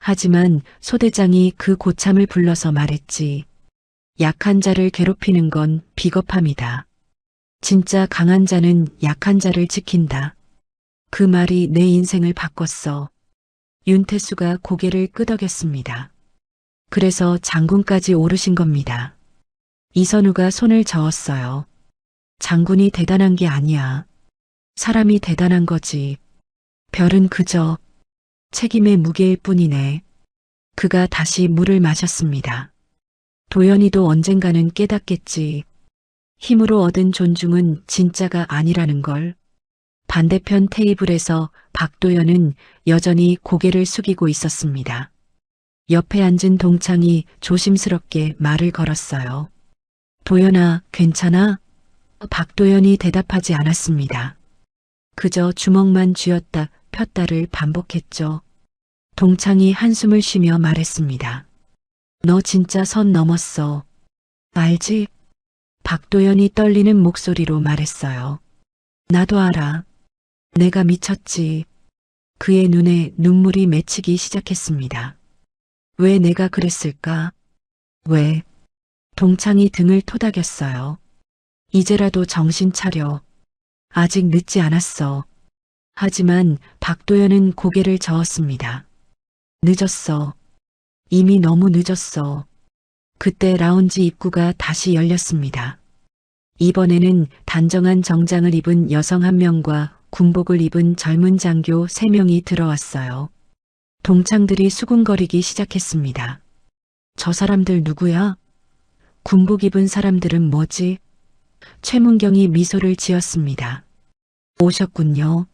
하지만 소대장이 그 고참을 불러서 말했지. 약한 자를 괴롭히는 건 비겁함이다. 진짜 강한 자는 약한 자를 지킨다. 그 말이 내 인생을 바꿨어. 윤태수가 고개를 끄덕였습니다. 그래서 장군까지 오르신 겁니다. 이선우가 손을 저었어요. 장군이 대단한 게 아니야. 사람이 대단한 거지. 별은 그저 책임의 무게일 뿐이네. 그가 다시 물을 마셨습니다. 도연이도 언젠가는 깨닫겠지. 힘으로 얻은 존중은 진짜가 아니라는 걸. 반대편 테이블에서 박도연은 여전히 고개를 숙이고 있었습니다. 옆에 앉은 동창이 조심스럽게 말을 걸었어요. 도연아, 괜찮아? 박도연이 대답하지 않았습니다. 그저 주먹만 쥐었다 폈다를 반복했죠. 동창이 한숨을 쉬며 말했습니다. 너 진짜 선 넘었어. 알지? 박도연이 떨리는 목소리로 말했어요. 나도 알아. 내가 미쳤지. 그의 눈에 눈물이 맺히기 시작했습니다. 왜 내가 그랬을까? 왜? 동창이 등을 토닥였어요. 이제라도 정신 차려. 아직 늦지 않았어. 하지만 박도연은 고개를 저었습니다. 늦었어. 이미 너무 늦었어. 그때 라운지 입구가 다시 열렸습니다. 이번에는 단정한 정장을 입은 여성 한 명과 군복을 입은 젊은 장교 3명이 들어왔어요. 동창들이 수군거리기 시작했습니다. 저 사람들 누구야? 군복 입은 사람들은 뭐지? 최문경이 미소를 지었습니다. 오셨군요.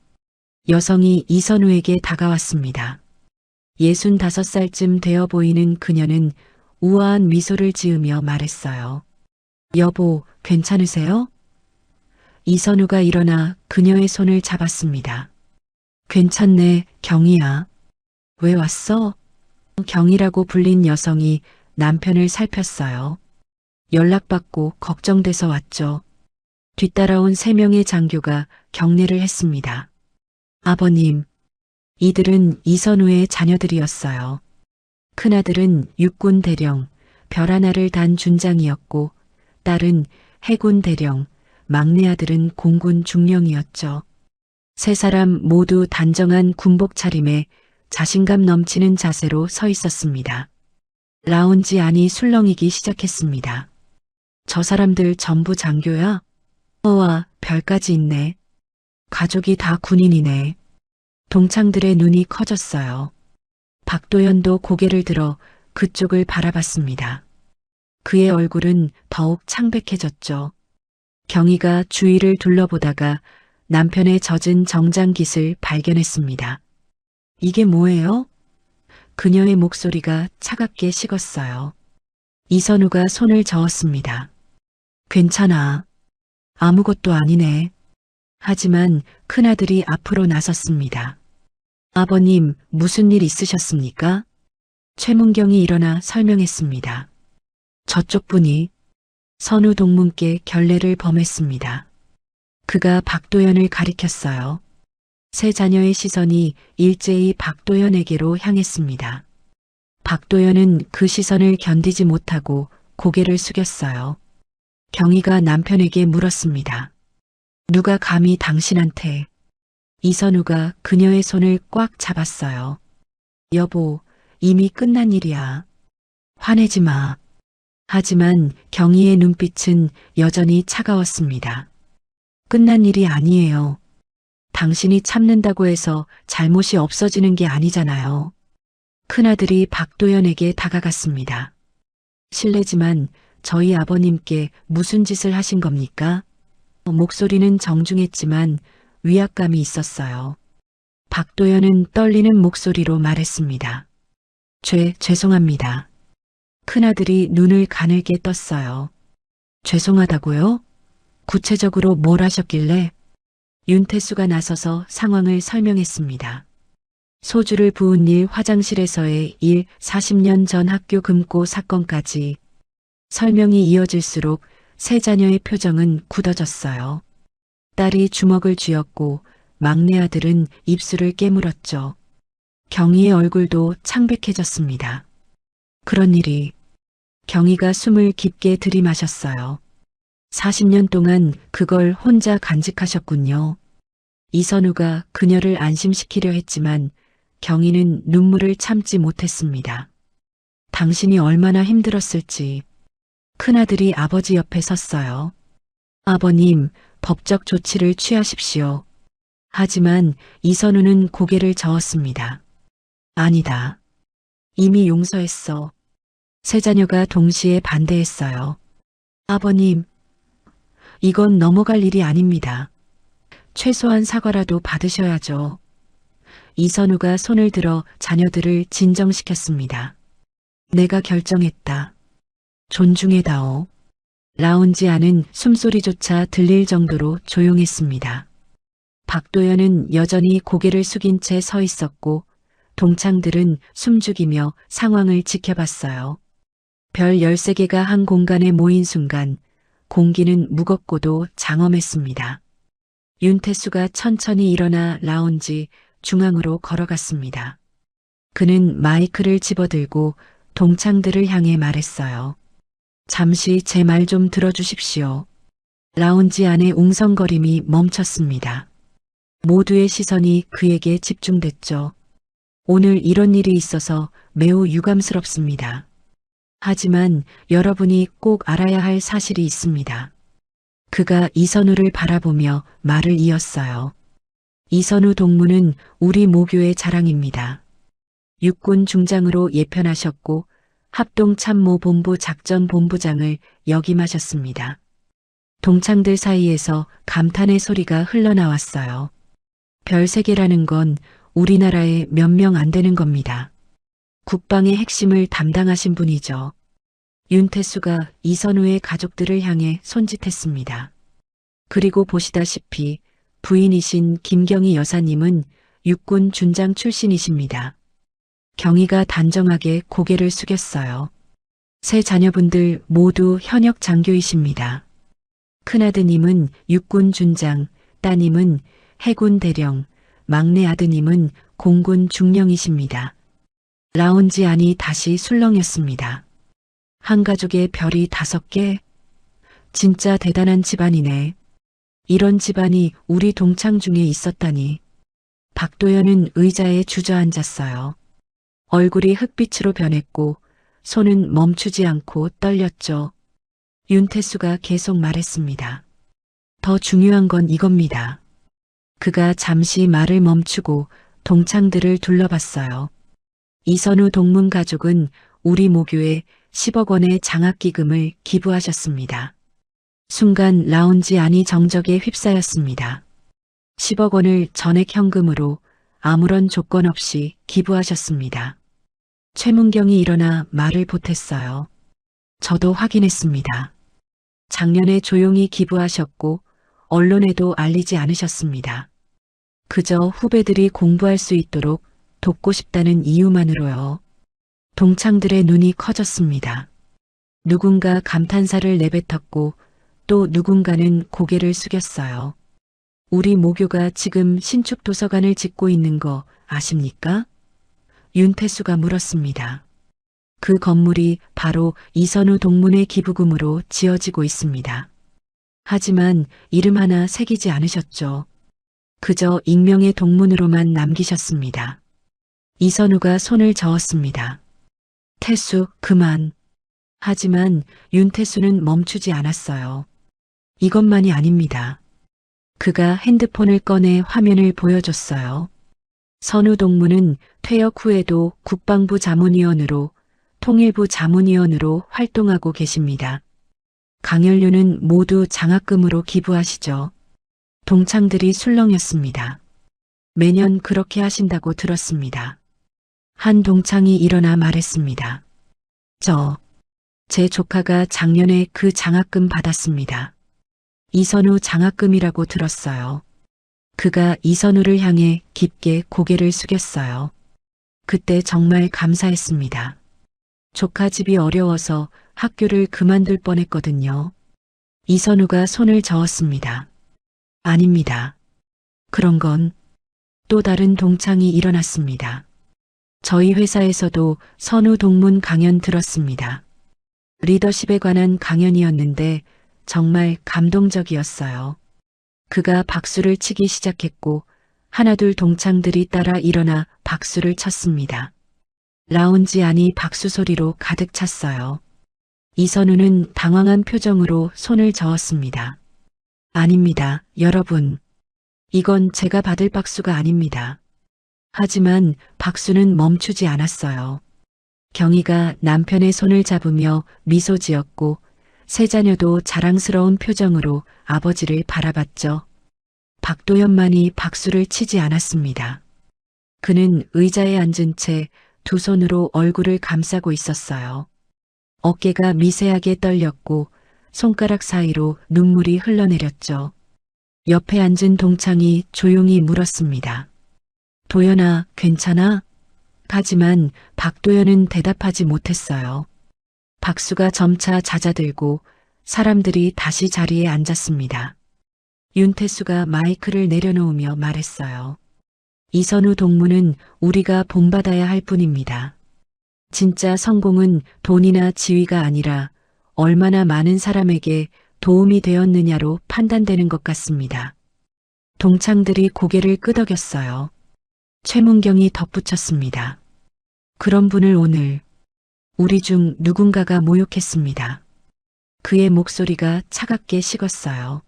여성이 이선우에게 다가왔습니다. 65살쯤 되어 보이는 그녀는 우아한 미소를 지으며 말했어요. 여보, 괜찮으세요? 이선우가 일어나 그녀의 손을 잡았습니다. 괜찮네, 경이야. 왜 왔어? 경이라고 불린 여성이 남편을 살폈어요. 연락받고 걱정돼서 왔죠. 뒤따라온 3명의 장교가 경례를 했습니다. 아버님, 이들은 이선우의 자녀들이었어요. 큰아들은 육군 대령, 별 하나를 단 준장이었고 딸은 해군 대령, 막내 아들은 공군 중령이었죠. 3사람 모두 단정한 군복 차림에 자신감 넘치는 자세로 서 있었습니다. 라운지 안이 술렁이기 시작했습니다. 저 사람들 전부 장교야? 와, 별까지 있네. 가족이 다 군인이네. 동창들의 눈이 커졌어요. 박도연도 고개를 들어 그쪽을 바라봤습니다. 그의 얼굴은 더욱 창백해졌죠. 경희가 주위를 둘러보다가 남편의 젖은 정장깃을 발견했습니다. 이게 뭐예요? 그녀의 목소리가 차갑게 식었어요. 이선우가 손을 저었습니다. 괜찮아. 아무것도 아니네. 하지만 큰아들이 앞으로 나섰습니다. 아버님, 무슨 일 있으셨습니까? 최문경이 일어나 설명했습니다. 저쪽 분이 선우 동문께 결례를 범했습니다. 그가 박도연을 가리켰어요. 3 자녀의 시선이 일제히 박도연에게로 향했습니다. 박도연은 그 시선을 견디지 못하고 고개를 숙였어요. 경희가 남편에게 물었습니다. 누가 감히 당신한테? 이선우가 그녀의 손을 꽉 잡았어요. 여보, 이미 끝난 일이야. 화내지 마. 하지만 경희의 눈빛은 여전히 차가웠습니다. 끝난 일이 아니에요. 당신이 참는다고 해서 잘못이 없어지는 게 아니잖아요. 큰아들이 박도연에게 다가갔습니다. 실례지만 저희 아버님께 무슨 짓을 하신 겁니까? 목소리는 정중했지만 위압감이 있었어요. 박도연은 떨리는 목소리로 말했습니다. 죄송합니다. 큰아들이 눈을 가늘게 떴어요. 죄송하다고요? 구체적으로 뭘 하셨길래? 윤태수가 나서서 상황을 설명했습니다. 소주를 부은 일, 화장실에서의 일, 40년 전 학교 금고 사건까지 설명이 이어질수록 세 자녀의 표정은 굳어졌어요. 딸이 주먹을 쥐었고 막내 아들은 입술을 깨물었죠. 경희의 얼굴도 창백해졌습니다. 그런 일이. 경희가 숨을 깊게 들이마셨어요. 40년 동안 그걸 혼자 간직하셨군요. 이선우가 그녀를 안심시키려 했지만 경희는 눈물을 참지 못했습니다. 당신이 얼마나 힘들었을지. 큰아들이 아버지 옆에 섰어요. 아버님, 법적 조치를 취하십시오. 하지만 이선우는 고개를 저었습니다. 아니다. 이미 용서했어. 세 자녀가 동시에 반대했어요. 아버님, 이건 넘어갈 일이 아닙니다. 최소한 사과라도 받으셔야죠. 이선우가 손을 들어 자녀들을 진정시켰습니다. 내가 결정했다. 존중해다오. 라운지 안은 숨소리조차 들릴 정도로 조용했습니다. 박도연은 여전히 고개를 숙인 채 서 있었고 동창들은 숨죽이며 상황을 지켜봤어요. 별 13개가 한 공간에 모인 순간 공기는 무겁고도 장엄했습니다. 윤태수가 천천히 일어나 라운지 중앙으로 걸어갔습니다. 그는 마이크를 집어들고 동창들을 향해 말했어요. 잠시 제 말 좀 들어주십시오. 라운지 안의 웅성거림이 멈췄습니다. 모두의 시선이 그에게 집중됐죠. 오늘 이런 일이 있어서 매우 유감스럽습니다. 하지만 여러분이 꼭 알아야 할 사실이 있습니다. 그가 이선우를 바라보며 말을 이었어요. 이선우 동무는 우리 모교의 자랑입니다. 육군 중장으로 예편하셨고 합동참모본부 작전본부장을 역임하셨습니다. 동창들 사이에서 감탄의 소리가 흘러나왔어요. 별 3개라는 건 우리나라에 몇 명 안 되는 겁니다. 국방의 핵심을 담당하신 분이죠. 윤태수가 이선우의 가족들을 향해 손짓했습니다. 그리고 보시다시피 부인이신 김경희 여사님은 육군 준장 출신이십니다. 경희가 단정하게 고개를 숙였어요. 세 자녀분들 모두 현역 장교이십니다. 큰아드님은 육군 준장, 따님은 해군 대령, 막내 아드님은 공군 중령이십니다. 라운지 안이 다시 술렁였습니다. 한 가족의 별이 5개? 진짜 대단한 집안이네. 이런 집안이 우리 동창 중에 있었다니. 박도연은 의자에 주저앉았어요. 얼굴이 흑빛으로 변했고 손은 멈추지 않고 떨렸죠. 윤태수가 계속 말했습니다. 더 중요한 건 이겁니다. 그가 잠시 말을 멈추고 동창들을 둘러봤어요. 이선우 동문 가족은 우리 모교에 10억 원의 장학기금을 기부하셨습니다. 순간 라운지 안이 정적에 휩싸였습니다. 10억 원을 전액 현금으로 아무런 조건 없이 기부하셨습니다. 최문경이 일어나 말을 보탰어요. 저도 확인했습니다. 작년에 조용히 기부하셨고 언론에도 알리지 않으셨습니다. 그저 후배들이 공부할 수 있도록 돕고 싶다는 이유만으로요. 동창들의 눈이 커졌습니다. 누군가 감탄사를 내뱉었고 또 누군가는 고개를 숙였어요. 우리 모교가 지금 신축 도서관을 짓고 있는 거 아십니까? 윤태수가 물었습니다. 그 건물이 바로 이선우 동문의 기부금으로 지어지고 있습니다. 하지만 이름 하나 새기지 않으셨죠. 그저 익명의 동문으로만 남기셨습니다. 이선우가 손을 저었습니다. 태수, 그만. 하지만 윤태수는 멈추지 않았어요. 이것만이 아닙니다. 그가 핸드폰을 꺼내 화면을 보여줬어요. 선우 동무는 퇴역 후에도 국방부 자문위원으로 통일부 자문위원으로 활동하고 계십니다. 강연료는 모두 장학금으로 기부하시죠. 동창들이 술렁였습니다. 매년 그렇게 하신다고 들었습니다. 한 동창이 일어나 말했습니다. 제 조카가 작년에 그 장학금 받았습니다. 이선우 장학금이라고 들었어요. 그가 이선우를 향해 깊게 고개를 숙였어요. 그때 정말 감사했습니다. 조카 집이 어려워서 학교를 그만둘 뻔했거든요. 이선우가 손을 저었습니다. 아닙니다. 그런 건 또 다른 동창이 일어났습니다. 저희 회사에서도 선우 동문 강연 들었습니다. 리더십에 관한 강연이었는데 정말 감동적이었어요. 그가 박수를 치기 시작했고 하나둘 동창들이 따라 일어나 박수를 쳤습니다. 라운지 안이 박수 소리로 가득 찼어요. 이선우는 당황한 표정으로 손을 저었습니다. 아닙니다, 여러분. 이건 제가 받을 박수가 아닙니다. 하지만 박수는 멈추지 않았어요. 경희가 남편의 손을 잡으며 미소 지었고 세 자녀도 자랑스러운 표정으로 아버지를 바라봤죠. 박도연만이 박수를 치지 않았습니다. 그는 의자에 앉은 채 두 손으로 얼굴을 감싸고 있었어요. 어깨가 미세하게 떨렸고 손가락 사이로 눈물이 흘러내렸죠. 옆에 앉은 동창이 조용히 물었습니다. 도연아, 괜찮아? 하지만 박도연은 대답하지 못했어요. 박수가 점차 잦아들고 사람들이 다시 자리에 앉았습니다. 윤태수가 마이크를 내려놓으며 말했어요. 이선우 동무는 우리가 본받아야 할 뿐입니다. 진짜 성공은 돈이나 지위가 아니라 얼마나 많은 사람에게 도움이 되었느냐로 판단되는 것 같습니다. 동창들이 고개를 끄덕였어요. 최문경이 덧붙였습니다. 그런 분을 오늘 우리 중 누군가가 모욕했습니다. 그의 목소리가 차갑게 식었어요.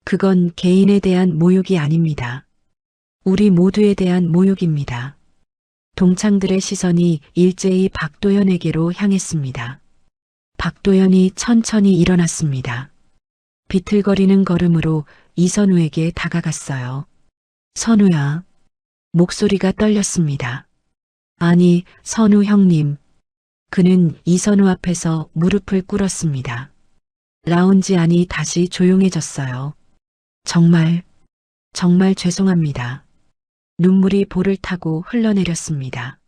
그건 개인에 대한 모욕이 아닙니다. 우리 모두에 대한 모욕입니다. 동창들의 시선이 일제히 박도연에게로 향했습니다. 박도연이 천천히 일어났습니다. 비틀거리는 걸음으로 이선우에게 다가갔어요. 선우야. 목소리가 떨렸습니다. 아니, 선우 형님. 그는 이선우 앞에서 무릎을 꿇었습니다. 라운지 안이 다시 조용해졌어요. 정말 죄송합니다. 눈물이 볼을 타고 흘러내렸습니다.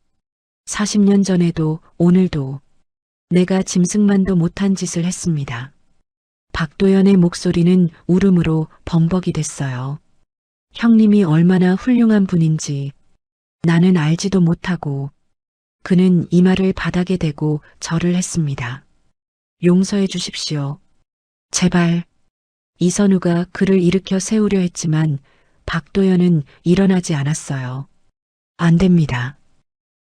40년 전에도 오늘도 내가 짐승만도 못한 짓을 했습니다. 박도연의 목소리는 울음으로 범벅이 됐어요. 형님이 얼마나 훌륭한 분인지 나는 알지도 못하고. 그는 이마를 바닥에 대고 절을 했습니다. 용서해 주십시오. 제발. 이선우가 그를 일으켜 세우려 했지만 박도연은 일어나지 않았어요. 안 됩니다.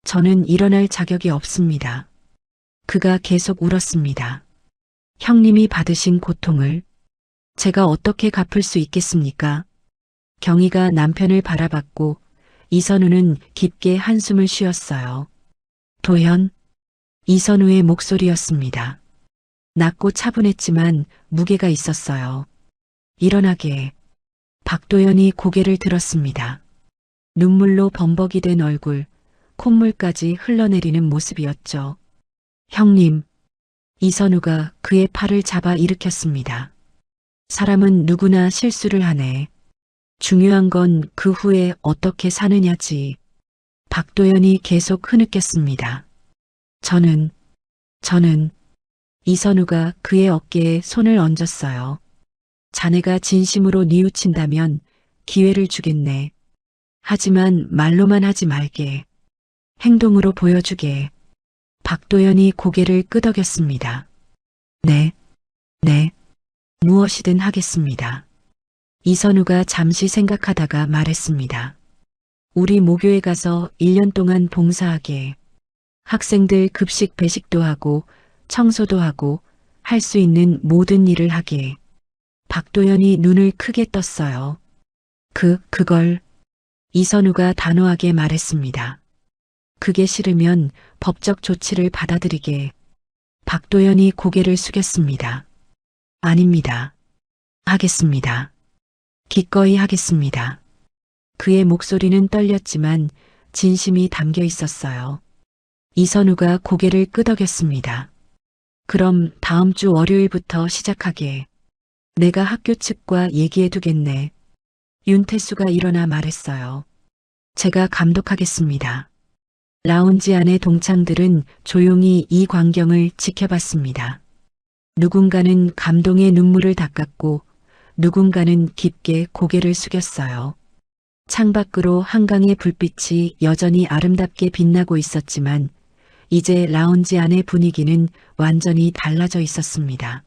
저는 일어날 자격이 없습니다. 그가 계속 울었습니다. 형님이 받으신 고통을 제가 어떻게 갚을 수 있겠습니까? 경희가 남편을 바라봤고 이선우는 깊게 한숨을 쉬었어요. 도연, 이선우의 목소리였습니다. 낮고 차분했지만 무게가 있었어요. 일어나게. 박도연이 고개를 들었습니다. 눈물로 범벅이 된 얼굴, 콧물까지 흘러내리는 모습이었죠. 형님. 이선우가 그의 팔을 잡아 일으켰습니다. 사람은 누구나 실수를 하네. 중요한 건 그 후에 어떻게 사느냐지. 박도연이 계속 흐느꼈습니다. 저는 이선우가 그의 어깨에 손을 얹었어요. 자네가 진심으로 뉘우친다면 기회를 주겠네. 하지만 말로만 하지 말게. 행동으로 보여주게. 박도연이 고개를 끄덕였습니다. 네. 무엇이든 하겠습니다. 이선우가 잠시 생각하다가 말했습니다. 우리 모교에 가서 1년 동안 봉사하게. 학생들 급식 배식도 하고 청소도 하고 할 수 있는 모든 일을 하게. 박도연이 눈을 크게 떴어요. 그걸 이선우가 단호하게 말했습니다. 그게 싫으면 법적 조치를 받아들이게. 박도연이 고개를 숙였습니다. 아닙니다. 하겠습니다. 기꺼이 하겠습니다. 그의 목소리는 떨렸지만 진심이 담겨 있었어요. 이선우가 고개를 끄덕였습니다. 그럼 다음 주 월요일부터 시작하게. 내가 학교 측과 얘기해 두겠네. 윤태수가 일어나 말했어요. 제가 감독하겠습니다. 라운지 안의 동창들은 조용히 이 광경을 지켜봤습니다. 누군가는 감동의 눈물을 닦았고 누군가는 깊게 고개를 숙였어요. 창밖으로 한강의 불빛이 여전히 아름답게 빛나고 있었지만 이제 라운지 안의 분위기는 완전히 달라져 있었습니다.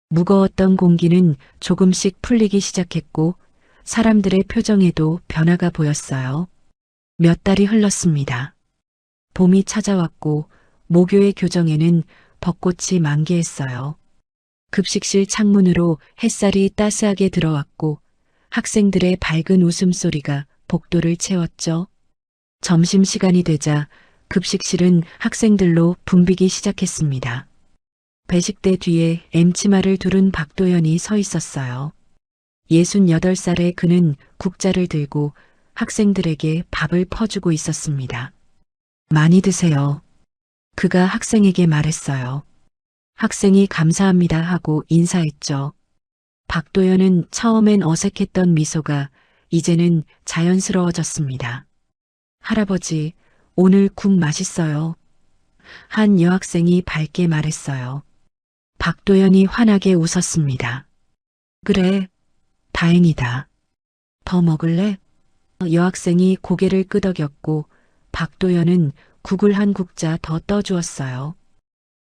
무거웠던 공기는 조금씩 풀리기 시작했고 사람들의 표정에도 변화가 보였어요. 몇 달이 흘렀습니다. 봄이 찾아왔고 모교의 교정에는 벚꽃이 만개했어요. 급식실 창문으로 햇살이 따스하게 들어왔고 학생들의 밝은 웃음소리가 복도를 채웠죠. 점심시간이 되자 급식실은 학생들로 붐비기 시작했습니다. 배식대 뒤에 엠치마를 두른 박도연이 서 있었어요. 68살의 그는 국자를 들고 학생들에게 밥을 퍼주고 있었습니다. 많이 드세요. 그가 학생에게 말했어요. 학생이 감사합니다 하고 인사했죠. 박도연은 처음엔 어색했던 미소가 이제는 자연스러워졌습니다. 할아버지, 오늘 국 맛있어요. 한 여학생이 밝게 말했어요. 박도연이 환하게 웃었습니다. 그래, 다행이다. 더 먹을래? 여학생이 고개를 끄덕였고 박도연은 국을 한 국자 더 떠주었어요.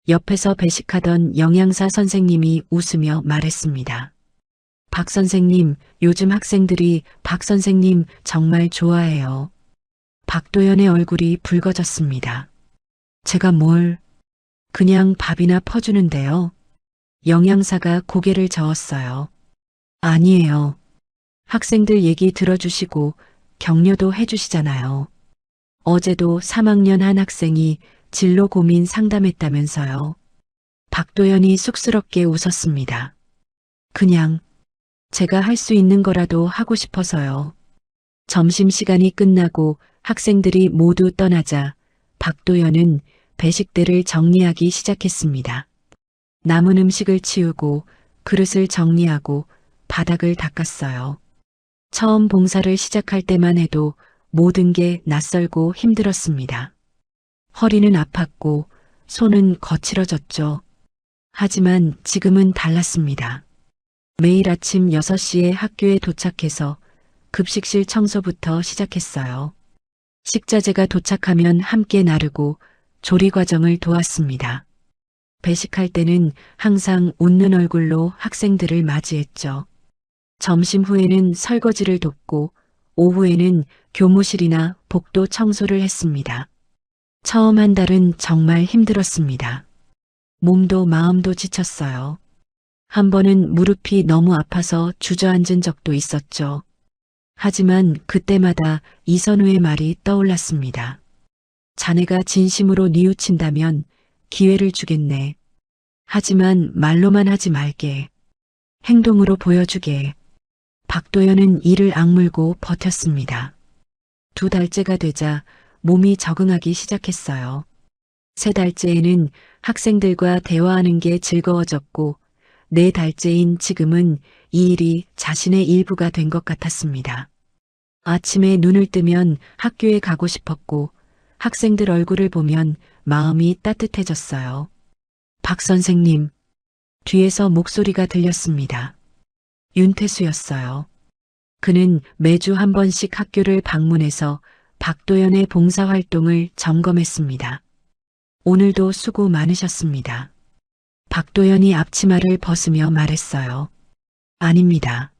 옆에서 배식하던 영양사 선생님이 웃으며 말했습니다. 박 선생님, 요즘 학생들이 박 선생님 정말 좋아해요. 박도연의 얼굴이 붉어졌습니다. 제가 뭘, 그냥 밥이나 퍼주는데요. 영양사가 고개를 저었어요. 아니에요. 학생들 얘기 들어주시고 격려도 해주시잖아요. 어제도 3학년 한 학생이 진로 고민 상담했다면서요. 박도연이 쑥스럽게 웃었습니다. 그냥 제가 할 수 있는 거라도 하고 싶어서요. 점심시간이 끝나고 학생들이 모두 떠나자 박도연은 배식대를 정리하기 시작했습니다. 남은 음식을 치우고 그릇을 정리하고 바닥을 닦았어요. 처음 봉사를 시작할 때만 해도 모든 게 낯설고 힘들었습니다. 허리는 아팠고 손은 거칠어졌죠. 하지만 지금은 달랐습니다. 매일 아침 6시에 학교에 도착해서 급식실 청소부터 시작했어요. 식자재가 도착하면 함께 나르고 조리 과정을 도왔습니다. 배식할 때는 항상 웃는 얼굴로 학생들을 맞이했죠. 점심 후에는 설거지를 돕고 오후에는 교무실이나 복도 청소를 했습니다. 처음 한 달은 정말 힘들었습니다. 몸도 마음도 지쳤어요. 한 번은 무릎이 너무 아파서 주저앉은 적도 있었죠. 하지만 그때마다 이선우의 말이 떠올랐습니다. 자네가 진심으로 뉘우친다면 기회를 주겠네. 하지만 말로만 하지 말게. 행동으로 보여주게. 박도연은 이를 악물고 버텼습니다. 2달째가 되자 몸이 적응하기 시작했어요. 3달째에는 학생들과 대화하는 게 즐거워졌고 4달째인 지금은 이 일이 자신의 일부가 된 것 같았습니다. 아침에 눈을 뜨면 학교에 가고 싶었고 학생들 얼굴을 보면 마음이 따뜻해졌어요. 박 선생님, 뒤에서 목소리가 들렸습니다. 윤태수였어요. 그는 매주 한 번씩 학교를 방문해서 박도연의 봉사활동을 점검했습니다. 오늘도 수고 많으셨습니다. 박도연이 앞치마를 벗으며 말했어요. 아닙니다.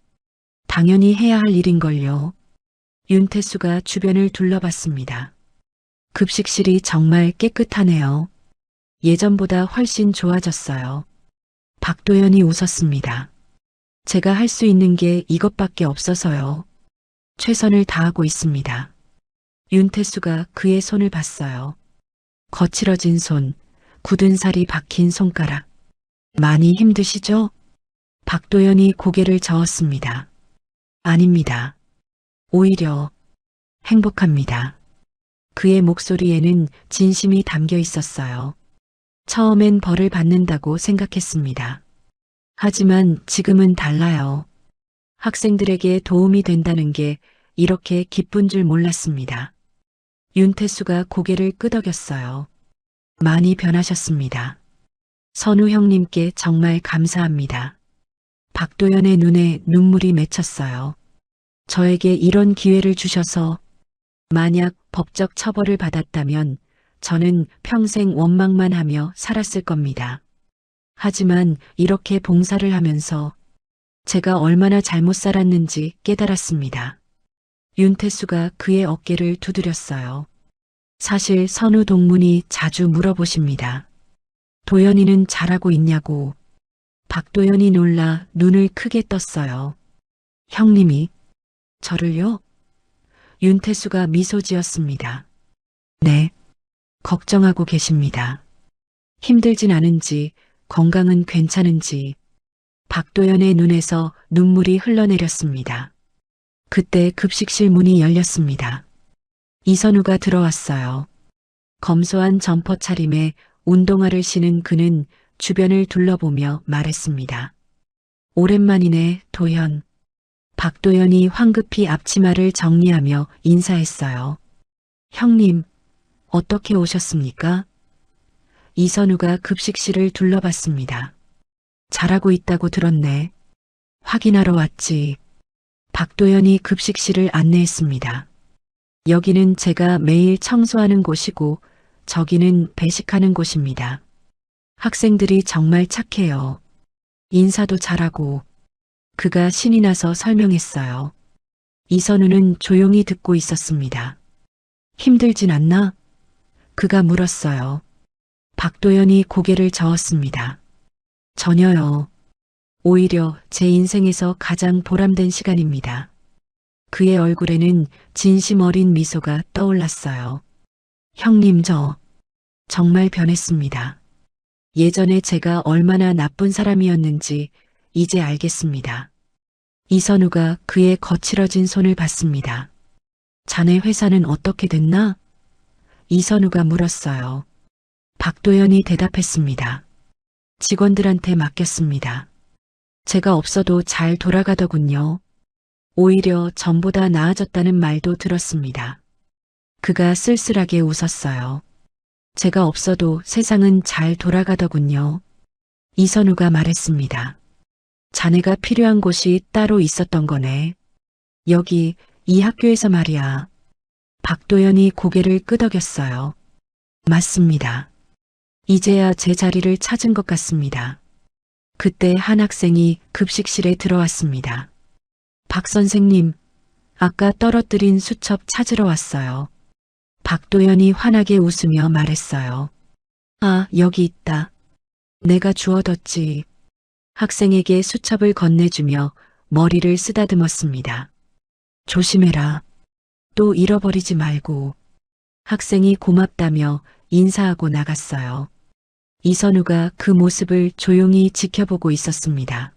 당연히 해야 할 일인걸요. 윤태수가 주변을 둘러봤습니다. 급식실이 정말 깨끗하네요. 예전보다 훨씬 좋아졌어요. 박도연이 웃었습니다. 제가 할 수 있는 게 이것밖에 없어서요. 최선을 다하고 있습니다. 윤태수가 그의 손을 봤어요. 거칠어진 손, 굳은 살이 박힌 손가락. 많이 힘드시죠? 박도연이 고개를 저었습니다. 아닙니다. 오히려 행복합니다. 그의 목소리에는 진심이 담겨 있었어요. 처음엔 벌을 받는다고 생각했습니다. 하지만 지금은 달라요. 학생들에게 도움이 된다는 게 이렇게 기쁜 줄 몰랐습니다. 윤태수가 고개를 끄덕였어요. 많이 변하셨습니다. 선우 형님께 정말 감사합니다. 박도연의 눈에 눈물이 맺혔어요. 저에게 이런 기회를 주셔서 만약 법적 처벌을 받았다면 저는 평생 원망만 하며 살았을 겁니다. 하지만 이렇게 봉사를 하면서 제가 얼마나 잘못 살았는지 깨달았습니다. 윤태수가 그의 어깨를 두드렸어요. 사실 선우 동문이 자주 물어보십니다. 도연이는 잘하고 있냐고. 박도연이 놀라 눈을 크게 떴어요. 형님이 저를요? 윤태수가 미소 지었습니다. 네, 걱정하고 계십니다. 힘들진 않은지, 건강은 괜찮은지. 박도연의 눈에서 눈물이 흘러내렸습니다. 그때 급식실 문이 열렸습니다. 이선우가 들어왔어요. 검소한 점퍼 차림에 운동화를 신은 그는 주변을 둘러보며 말했습니다. 오랜만이네, 도연. 박도연이 황급히 앞치마를 정리하며 인사했어요. 형님, 어떻게 오셨습니까? 이선우가 급식실을 둘러봤습니다. 잘하고 있다고 들었네. 확인하러 왔지. 박도연이 급식실을 안내했습니다. 여기는 제가 매일 청소하는 곳이고 저기는 배식하는 곳입니다. 학생들이 정말 착해요. 인사도 잘하고. 그가 신이 나서 설명했어요. 이선우는 조용히 듣고 있었습니다. 힘들진 않나? 그가 물었어요. 박도연이 고개를 저었습니다. 전혀요. 오히려 제 인생에서 가장 보람된 시간입니다. 그의 얼굴에는 진심 어린 미소가 떠올랐어요. 형님, 저 정말 변했습니다. 예전에 제가 얼마나 나쁜 사람이었는지 이제 알겠습니다. 이선우가 그의 거칠어진 손을 봤습니다. 자네 회사는 어떻게 됐나? 이선우가 물었어요. 박도연이 대답했습니다. 직원들한테 맡겼습니다. 제가 없어도 잘 돌아가더군요. 오히려 전보다 나아졌다는 말도 들었습니다. 그가 쓸쓸하게 웃었어요. 제가 없어도 세상은 잘 돌아가더군요. 이선우가 말했습니다. 자네가 필요한 곳이 따로 있었던 거네. 여기, 이 학교에서 말이야. 박도연이 고개를 끄덕였어요. 맞습니다. 이제야 제 자리를 찾은 것 같습니다. 그때 한 학생이 급식실에 들어왔습니다. 박 선생님, 아까 떨어뜨린 수첩 찾으러 왔어요. 박도연이 환하게 웃으며 말했어요. 아, 여기 있다. 내가 주워뒀지. 학생에게 수첩을 건네주며 머리를 쓰다듬었습니다. 조심해라. 또 잃어버리지 말고. 학생이 고맙다며 인사하고 나갔어요. 이선우가 그 모습을 조용히 지켜보고 있었습니다.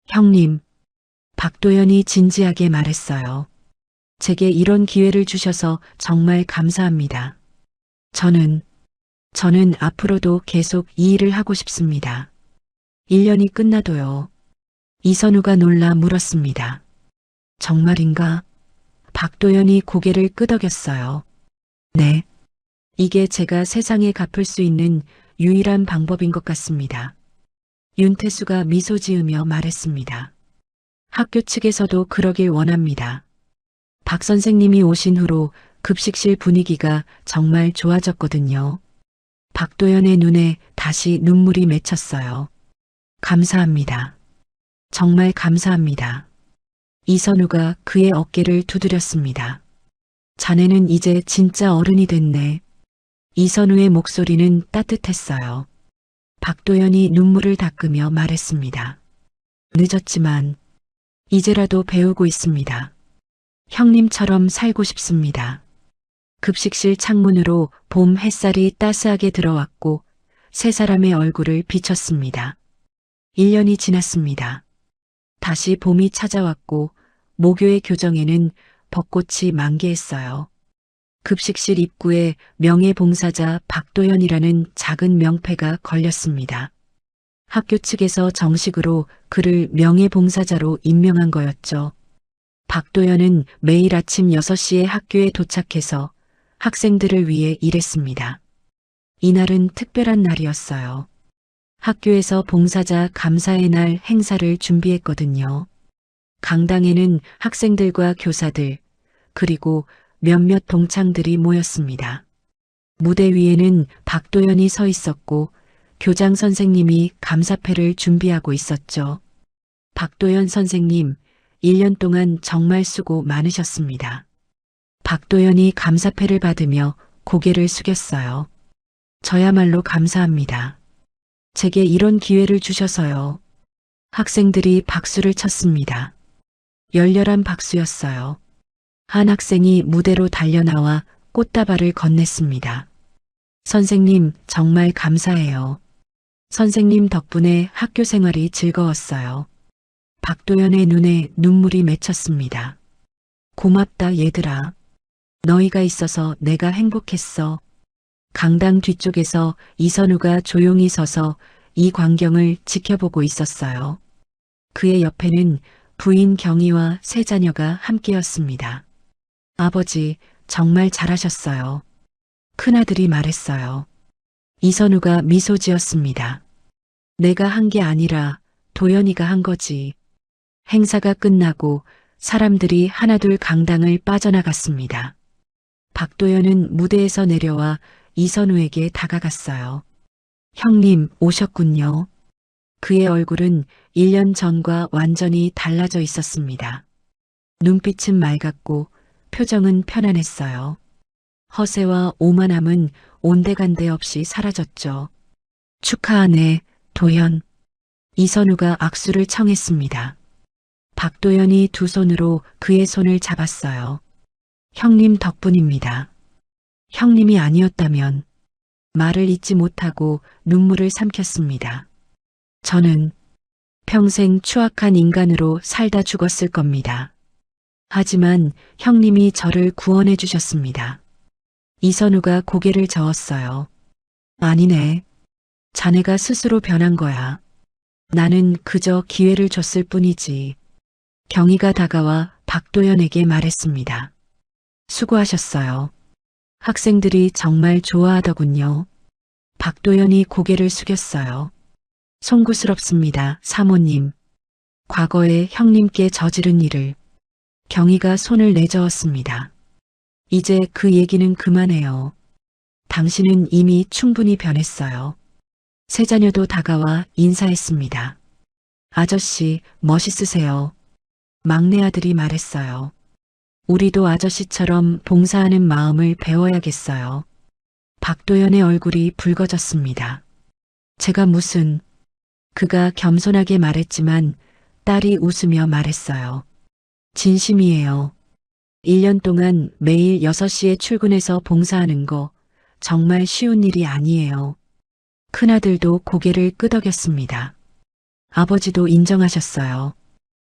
형님, 박도연이 진지하게 말했어요. 제게 이런 기회를 주셔서 정말 감사합니다. 저는 앞으로도 계속 이 일을 하고 싶습니다. 1년이 끝나도요. 이선우가 놀라 물었습니다. 정말인가? 박도연이 고개를 끄덕였어요. 네. 이게 제가 세상에 갚을 수 있는 유일한 방법인 것 같습니다. 윤태수가 미소 지으며 말했습니다. 학교 측에서도 그러길 원합니다. 박 선생님이 오신 후로 급식실 분위기가 정말 좋아졌거든요. 박도연의 눈에 다시 눈물이 맺혔어요. 감사합니다. 정말 감사합니다. 이선우가 그의 어깨를 두드렸습니다. 자네는 이제 진짜 어른이 됐네. 이선우의 목소리는 따뜻했어요. 박도연이 눈물을 닦으며 말했습니다. 늦었지만 이제라도 배우고 있습니다. 형님처럼 살고 싶습니다. 급식실 창문으로 봄 햇살이 따스하게 들어왔고 세 사람의 얼굴을 비췄습니다. 1년이 지났습니다. 다시 봄이 찾아왔고 모교의 교정에는 벚꽃이 만개했어요. 급식실 입구에 명예봉사자 박도연이라는 작은 명패가 걸렸습니다. 학교 측에서 정식으로 그를 명예봉사자로 임명한 거였죠. 박도연은 매일 아침 6시에 학교에 도착해서 학생들을 위해 일했습니다. 이날은 특별한 날이었어요. 학교에서 봉사자 감사의 날 행사를 준비했거든요. 강당에는 학생들과 교사들, 그리고 몇몇 동창들이 모였습니다. 무대 위에는 박도연이 서 있었고 교장 선생님이 감사패를 준비하고 있었죠. 박도연 선생님, 1년 동안 정말 수고 많으셨습니다. 박도연이 감사패를 받으며 고개를 숙였어요. 저야말로 감사합니다. 제게 이런 기회를 주셔서요. 학생들이 박수를 쳤습니다. 열렬한 박수였어요. 한 학생이 무대로 달려나와 꽃다발을 건넸습니다. 선생님, 정말 감사해요. 선생님 덕분에 학교 생활이 즐거웠어요. 박도연의 눈에 눈물이 맺혔습니다. 고맙다 얘들아. 너희가 있어서 내가 행복했어. 강당 뒤쪽에서 이선우가 조용히 서서 이 광경을 지켜보고 있었어요. 그의 옆에는 부인 경희와 세 자녀가 함께였습니다. 아버지, 정말 잘하셨어요. 큰아들이 말했어요. 이선우가 미소 지었습니다. 내가 한 게 아니라 도연이가 한 거지. 행사가 끝나고 사람들이 하나둘 강당을 빠져나갔습니다. 박도연은 무대에서 내려와 이선우에게 다가갔어요. 형님, 오셨군요. 그의 얼굴은 1년 전과 완전히 달라져 있었습니다. 눈빛은 맑았고 표정은 편안했어요. 허세와 오만함은 온데간데 없이 사라졌죠. 축하하네, 도연. 이선우가 악수를 청했습니다. 박도연이 두 손으로 그의 손을 잡았어요. 형님 덕분입니다. 형님이 아니었다면 말을 잇지 못하고 눈물을 삼켰습니다. 저는 평생 추악한 인간으로 살다 죽었을 겁니다. 하지만 형님이 저를 구원해 주셨습니다. 이선우가 고개를 저었어요. 아니네. 자네가 스스로 변한 거야. 나는 그저 기회를 줬을 뿐이지. 경희가 다가와 박도연에게 말했습니다. 수고하셨어요. 학생들이 정말 좋아하더군요. 박도연이 고개를 숙였어요. 송구스럽습니다, 사모님. 과거에 형님께 저지른 일을. 경희가 손을 내저었습니다. 이제 그 얘기는 그만해요. 당신은 이미 충분히 변했어요. 세 자녀도 다가와 인사했습니다. 아저씨, 멋있으세요. 막내 아들이 말했어요. 우리도 아저씨처럼 봉사하는 마음을 배워야겠어요. 박도연의 얼굴이 붉어졌습니다. 제가 무슨... 그가 겸손하게 말했지만 딸이 웃으며 말했어요. 진심이에요. 1년 동안 매일 6시에 출근해서 봉사하는 거 정말 쉬운 일이 아니에요. 큰아들도 고개를 끄덕였습니다. 아버지도 인정하셨어요.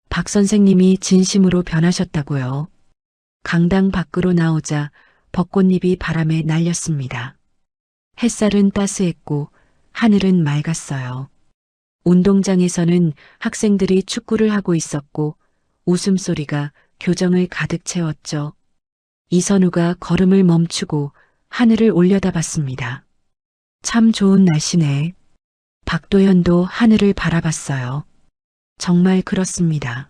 박 선생님이 진심으로 변하셨다고요. 강당 밖으로 나오자 벚꽃잎이 바람에 날렸습니다. 햇살은 따스했고 하늘은 맑았어요. 운동장에서는 학생들이 축구를 하고 있었고 웃음소리가 교정을 가득 채웠죠. 이선우가 걸음을 멈추고 하늘을 올려다봤습니다. 참 좋은 날씨네. 박도연도 하늘을 바라봤어요. 정말 그렇습니다.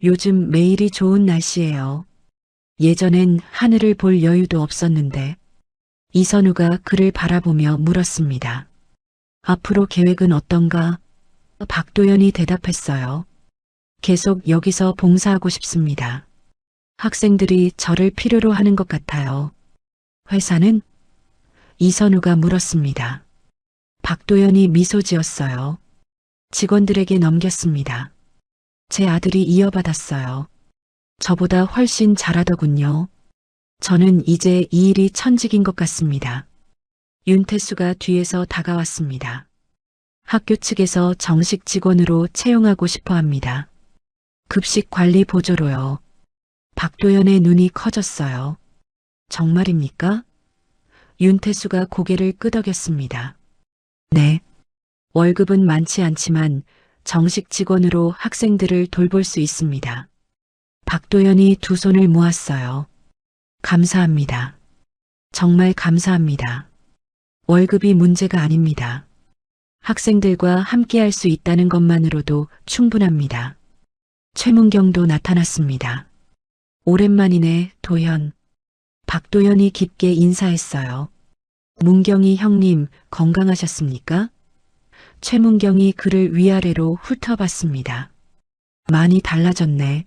요즘 매일이 좋은 날씨예요. 예전엔 하늘을 볼 여유도 없었는데 이선우가 그를 바라보며 물었습니다. 앞으로 계획은 어떤가? 박도연이 대답했어요. 계속 여기서 봉사하고 싶습니다. 학생들이 저를 필요로 하는 것 같아요. 회사는? 이선우가 물었습니다. 박도연이 미소 지었어요. 직원들에게 넘겼습니다. 제 아들이 이어받았어요. 저보다 훨씬 잘하더군요. 저는 이제 이 일이 천직인 것 같습니다. 윤태수가 뒤에서 다가왔습니다. 학교 측에서 정식 직원으로 채용하고 싶어 합니다. 급식 관리 보조로요. 박도연의 눈이 커졌어요. 정말입니까? 윤태수가 고개를 끄덕였습니다. 네. 월급은 많지 않지만 정식 직원으로 학생들을 돌볼 수 있습니다. 박도연이 두 손을 모았어요. 감사합니다. 정말 감사합니다. 월급이 문제가 아닙니다. 학생들과 함께할 수 있다는 것만으로도 충분합니다. 최문경도 나타났습니다. 오랜만이네, 도연. 박도연이 깊게 인사했어요. 문경이 형님 건강하셨습니까? 최문경이 그를 위아래로 훑어봤습니다. 많이 달라졌네.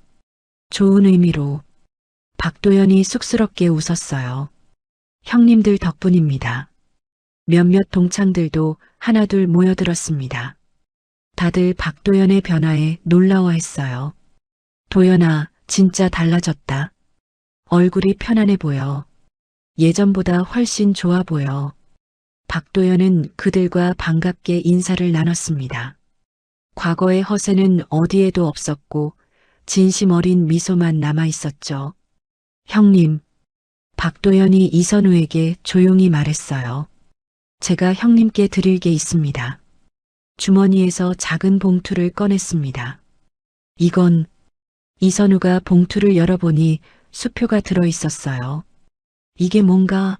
좋은 의미로. 박도연이 쑥스럽게 웃었어요. 형님들 덕분입니다. 몇몇 동창들도 하나둘 모여들었습니다. 다들 박도연의 변화에 놀라워했어요. 도연아, 진짜 달라졌다. 얼굴이 편안해 보여. 예전보다 훨씬 좋아 보여. 박도연은 그들과 반갑게 인사를 나눴습니다. 과거의 허세는 어디에도 없었고 진심 어린 미소만 남아 있었죠. 형님, 박도연이 이선우에게 조용히 말했어요. 제가 형님께 드릴 게 있습니다. 주머니에서 작은 봉투를 꺼냈습니다. 이건 이선우가 봉투를 열어보니 수표가 들어 있었어요. 이게 뭔가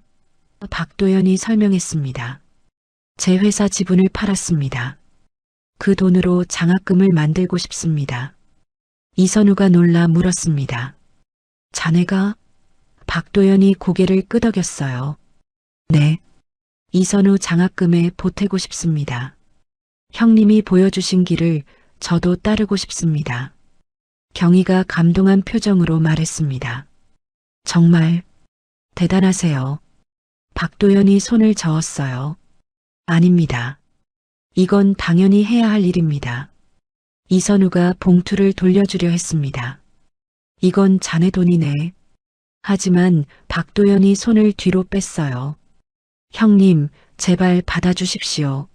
박도연이 설명했습니다. 제 회사 지분을 팔았습니다. 그 돈으로 장학금을 만들고 싶습니다. 이선우가 놀라 물었습니다. 자네가? 박도연이 고개를 끄덕였어요. 네. 이선우 장학금에 보태고 싶습니다. 형님이 보여주신 길을 저도 따르고 싶습니다. 경희가 감동한 표정으로 말했습니다. 정말 대단하세요. 박도연이 손을 저었어요. 아닙니다. 이건 당연히 해야 할 일입니다. 이선우가 봉투를 돌려주려 했습니다. 이건 자네 돈이네. 하지만 박도연이 손을 뒤로 뺐어요. 형님, 제발 받아주십시오.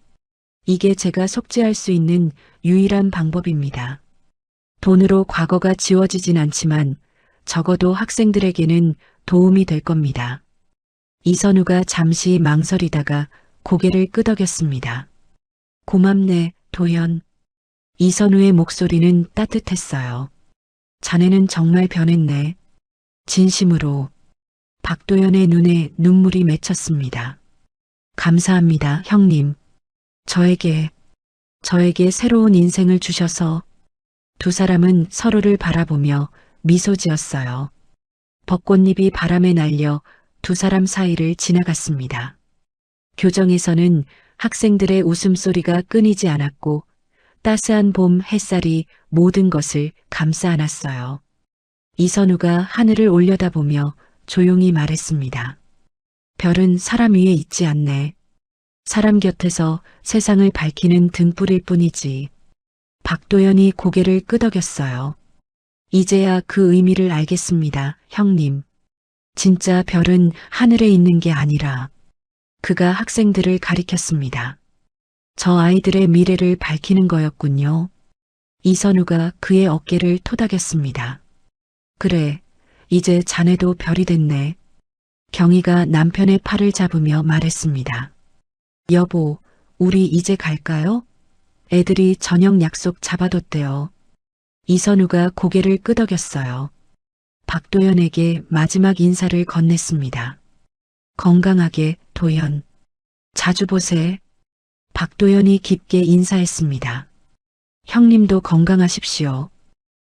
이게 제가 속죄할 수 있는 유일한 방법입니다. 돈으로 과거가 지워지진 않지만 적어도 학생들에게는 도움이 될 겁니다. 이선우가 잠시 망설이다가 고개를 끄덕였습니다. 고맙네, 도연. 이선우의 목소리는 따뜻했어요. 자네는 정말 변했네. 진심으로. 박도연의 눈에 눈물이 맺혔습니다. 감사합니다, 형님. 저에게 새로운 인생을 주셔서. 두 사람은 서로를 바라보며 미소 지었어요. 벚꽃잎이 바람에 날려 두 사람 사이를 지나갔습니다. 교정에서는 학생들의 웃음소리가 끊이지 않았고 따스한 봄 햇살이 모든 것을 감싸 안았어요. 이선우가 하늘을 올려다보며 조용히 말했습니다. 별은 사람 위에 있지 않네. 사람 곁에서 세상을 밝히는 등불일 뿐이지. 박도연이 고개를 끄덕였어요. 이제야 그 의미를 알겠습니다, 형님. 진짜 별은 하늘에 있는 게 아니라. 그가 학생들을 가리켰습니다. 저 아이들의 미래를 밝히는 거였군요. 이선우가 그의 어깨를 토닥였습니다. 그래, 이제 자네도 별이 됐네. 경희가 남편의 팔을 잡으며 말했습니다. 여보, 우리 이제 갈까요? 애들이 저녁 약속 잡아뒀대요. 이선우가 고개를 끄덕였어요. 박도연에게 마지막 인사를 건넸습니다. 건강하게, 도연. 자주 보세. 박도연이 깊게 인사했습니다. 형님도 건강하십시오.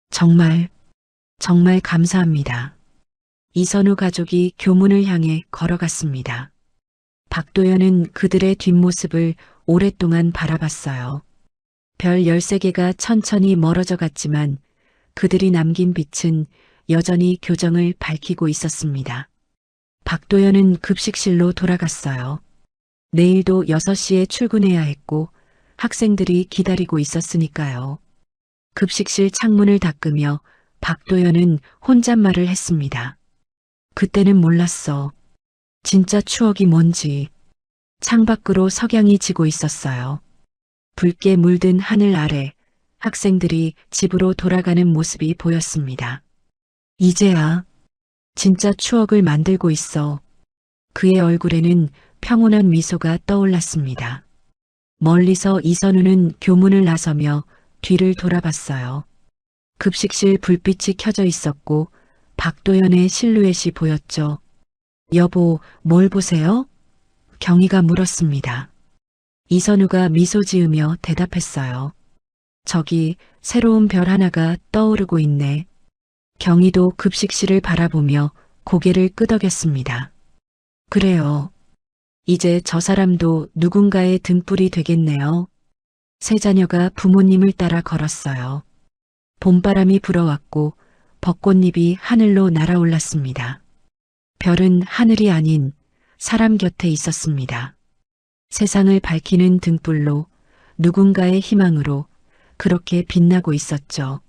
정말 감사합니다. 이선우 가족이 교문을 향해 걸어갔습니다. 박도연은 그들의 뒷모습을 오랫동안 바라봤어요. 별 13개가 천천히 멀어져 갔지만 그들이 남긴 빛은 여전히 교정을 밝히고 있었습니다. 박도연은 급식실로 돌아갔어요. 내일도 6시에 출근해야 했고 학생들이 기다리고 있었으니까요. 급식실 창문을 닦으며 박도연은 혼잣말을 했습니다. 그때는 몰랐어. 진짜 추억이 뭔지. 창밖으로 석양이 지고 있었어요. 붉게 물든 하늘 아래 학생들이 집으로 돌아가는 모습이 보였습니다. 이제야 진짜 추억을 만들고 있어. 그의 얼굴에는 평온한 미소가 떠올랐습니다. 멀리서 이선우는 교문을 나서며 뒤를 돌아봤어요. 급식실 불빛이 켜져 있었고 박도연의 실루엣이 보였죠. 여보, 뭘 보세요? 경희가 물었습니다. 이선우가 미소 지으며 대답했어요. 저기 새로운 별 하나가 떠오르고 있네. 경희도 급식실을 바라보며 고개를 끄덕였습니다. 그래요. 이제 저 사람도 누군가의 등불이 되겠네요. 세 자녀가 부모님을 따라 걸었어요. 봄바람이 불어왔고 벚꽃잎이 하늘로 날아올랐습니다. 별은 하늘이 아닌 사람 곁에 있었습니다. 세상을 밝히는 등불로 누군가의 희망으로 그렇게 빛나고 있었죠.